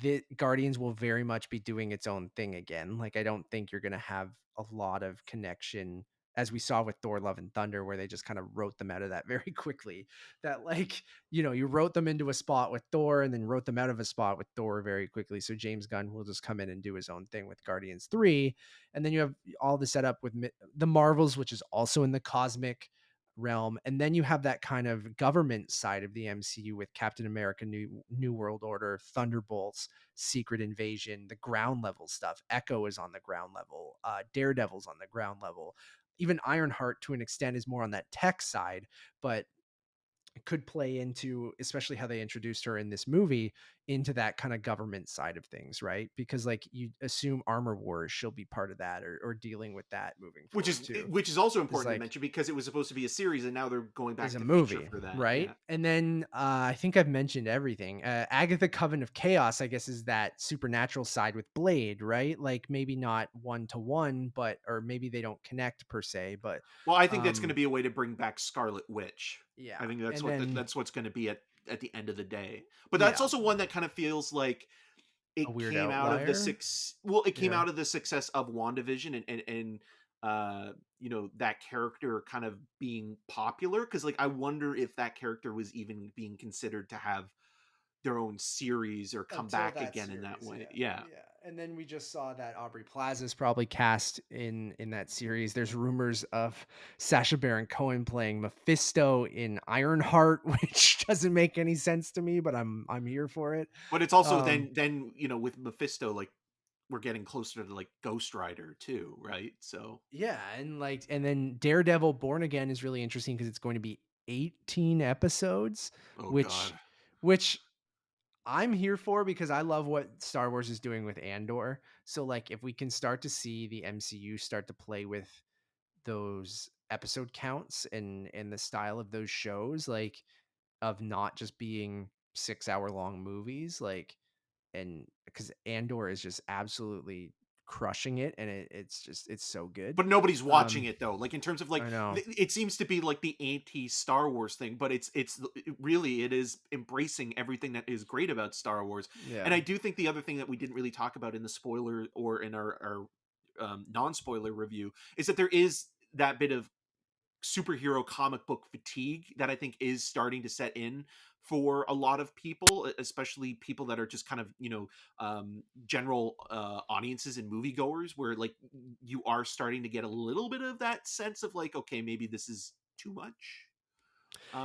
the Guardians will very much be doing its own thing again. Like, I don't think you're gonna have a lot of connection, as we saw with Thor: Love and Thunder, where they just kind of wrote them out of that very quickly. That like, you wrote them into a spot with Thor and then wrote them out of a spot with Thor very quickly. So James Gunn will just come in and do his own thing with Guardians 3. And then you have all the setup with the Marvels, which is also in the cosmic realm, and then you have that kind of government side of the MCU with Captain America: New World Order, Thunderbolts, Secret Invasion, the ground level stuff. Echo is on the ground level, Daredevil's on the ground level. Even Ironheart, to an extent, is more on that tech side, but could play into, especially how they introduced her in this movie, into that kind of government side of things, right? Because like you assume Armor Wars, she'll be part of that, or dealing with that moving which forward is too. which is also Is important to like mention because it was supposed to be a series, and now they're going is back a to feature movie, for that. right? Yeah. And then I think I've mentioned everything. Agatha Coven of Chaos, I guess, is that supernatural side with Blade, right? Like maybe not one to one, but or maybe they don't connect per se, but Well, I think that's going to um be a way to bring back Scarlet Witch. I yeah. think that's And then that's what's going to be at the end of the day. But that's yeah, also one that kind of feels like a it weird came out of the outlier. six. Well, it came Yeah. out of the success of WandaVision, and that character kind of being popular, because like I wonder if that character was even being considered to have their own series or come Until back that again in that series, way. yeah. Yeah. Yeah. And then we just saw that Aubrey Plaza is probably cast in that series. There's rumors of Sacha Baron Cohen playing Mephisto in Ironheart, which doesn't make any sense to me, but I'm here for it. But it's also Um then with Mephisto, like we're getting closer to like Ghost Rider too, right? So yeah, and then Daredevil Born Again is really interesting because it's going to be 18 episodes, oh which god. which I'm here for, because I love what Star Wars is doing with Andor. So like if we can start to see the MCU start to play with those episode counts and the style of those shows, like of not just being 6 hour long movies, like, and because Andor is just absolutely crushing it, and it's so good. But nobody's watching Um, it though. Like in terms of like, I know. it seems to be like the anti Star Wars thing, but really it is embracing everything that is great about Star Wars. Yeah. And I do think the other thing that we didn't really talk about in the spoiler or in our non spoiler review is that there is that bit of superhero comic book fatigue that I think is starting to set in for a lot of people, especially people that are just kind of, general audiences and moviegoers, where like you are starting to get a little bit of that sense of like, okay, maybe this is too much.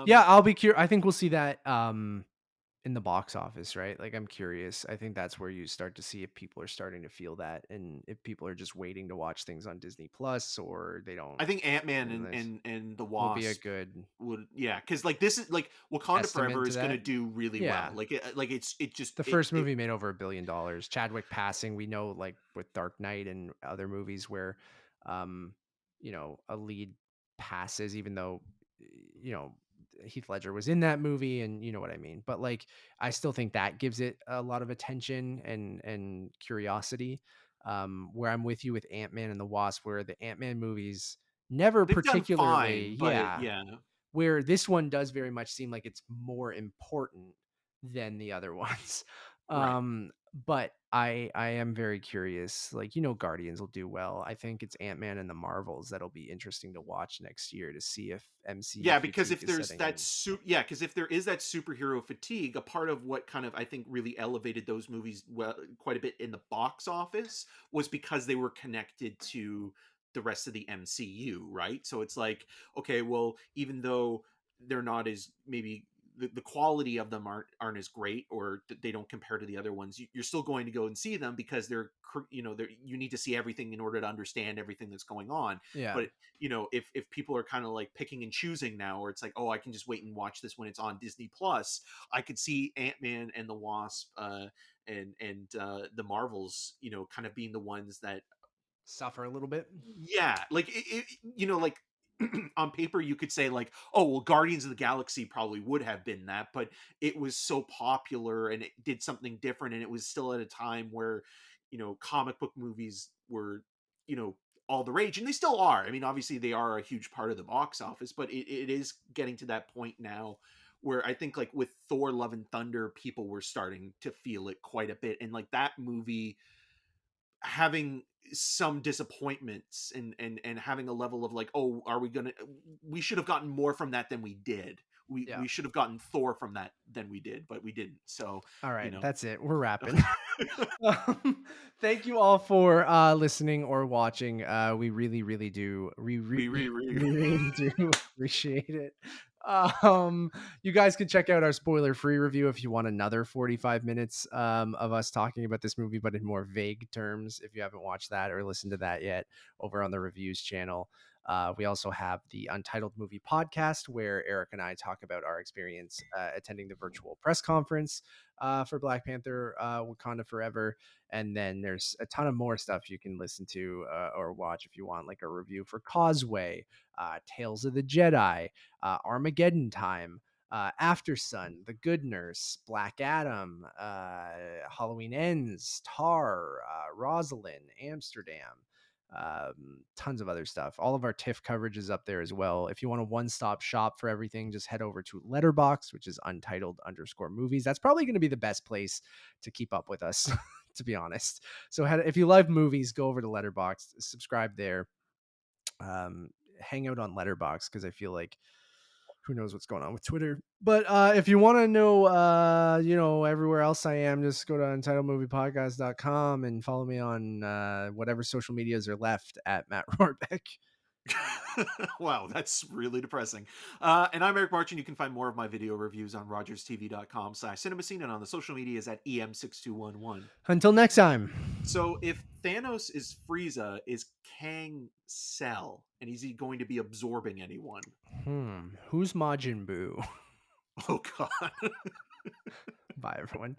Yeah, Um, I'll be curious. I think we'll see that in the box office, right? Like I'm curious. I think that's where you start to see if people are starting to feel that, and if people are just waiting to watch things on Disney Plus, or they don't. I think Ant Man And this and the will be a Wasp good would, yeah, because like this is like Wakanda estimate Forever to is going to that. do really well. Yeah. Like it just The first movie made over $1 billion. Chadwick passing, we know, like with Dark Knight and other movies where, um, a lead passes, even though, you know, Heath Ledger was in that movie, and you know what I mean. But like, I still think that gives it a lot of attention and curiosity. Where I'm with you with Ant-Man and the Wasp, where the Ant-Man movies never they've done particularly, fine, but yeah, yeah. where this one does very much seem like it's more important than the other ones. Right. But I am very curious. Like, Guardians will do well. I think it's Ant-Man and the Marvels that'll be interesting to watch next year to see if MCU Yeah, because fatigue if is there's setting that in. yeah, because if there is that superhero fatigue, a part of what kind of I think really elevated those movies well quite a bit in the box office was because they were connected to the rest of the MCU, right? So it's like, okay, well, even though they're not as maybe the quality of them aren't as great, or they don't compare to the other ones, you're still going to go and see them because they're you need to see everything in order to understand everything that's going on. Yeah. But if people are kind of like picking and choosing now, or it's like, oh, I can just wait and watch this when it's on Disney Plus, I could see Ant-Man and the Wasp and the Marvels, kind of being the ones that, Suffer a little bit. yeah, like like on paper you could say like, oh well, Guardians of the Galaxy probably would have been that, but it was so popular and it did something different, and it was still at a time where comic book movies were you know all the rage, and they still are. I mean, obviously they are a huge part of the box office, but it is getting to that point now where I think like with Thor Love and Thunder, people were starting to feel it quite a bit, and like that movie having some disappointments and having a level of like, oh, are we gonna we should have gotten more from that than we did. we Yeah. we should have gotten Thor from that than we did, but we didn't. So All you right, know that's it. We're wrapping. Thank you all for listening or watching. We really, really do. We really do appreciate it. Um, you guys can check out our spoiler-free review if you want another 45 minutes of us talking about this movie, but in more vague terms. If you haven't watched that or listened to that yet, over on the reviews channel. We also have the Untitled Movie Podcast, where Eric and I talk about our experience attending the virtual press conference for Black Panther, Wakanda Forever. And then there's a ton of more stuff you can listen to or watch if you want, like a review for Causeway, Tales of the Jedi, Armageddon Time, After Sun, The Good Nurse, Black Adam, Halloween Ends, Tar, Rosalind, Amsterdam. Tons of other stuff. All of our TIFF coverage is up there as well. If you want a one-stop shop for everything, just head over to Letterbox, which is untitled_movies. That's probably going to be the best place to keep up with us, to be honest. So if you love movies, go over to Letterbox, subscribe there, hang out on Letterbox, because I feel like who knows what's going on with Twitter. But if you want to know, everywhere else I am, just go to untitledmoviepodcast.com and follow me on whatever social medias are left at Matt Rohrbeck. Wow, that's really depressing. And I'm Eric March, and you can find more of my video reviews on rogerstv.com/cinemascene, and on the social medias at em6211. Until next time. So if Thanos is Frieza, is Kang Cell, and is he going to be absorbing anyone? Who's Majin Buu? Oh god. Bye, everyone.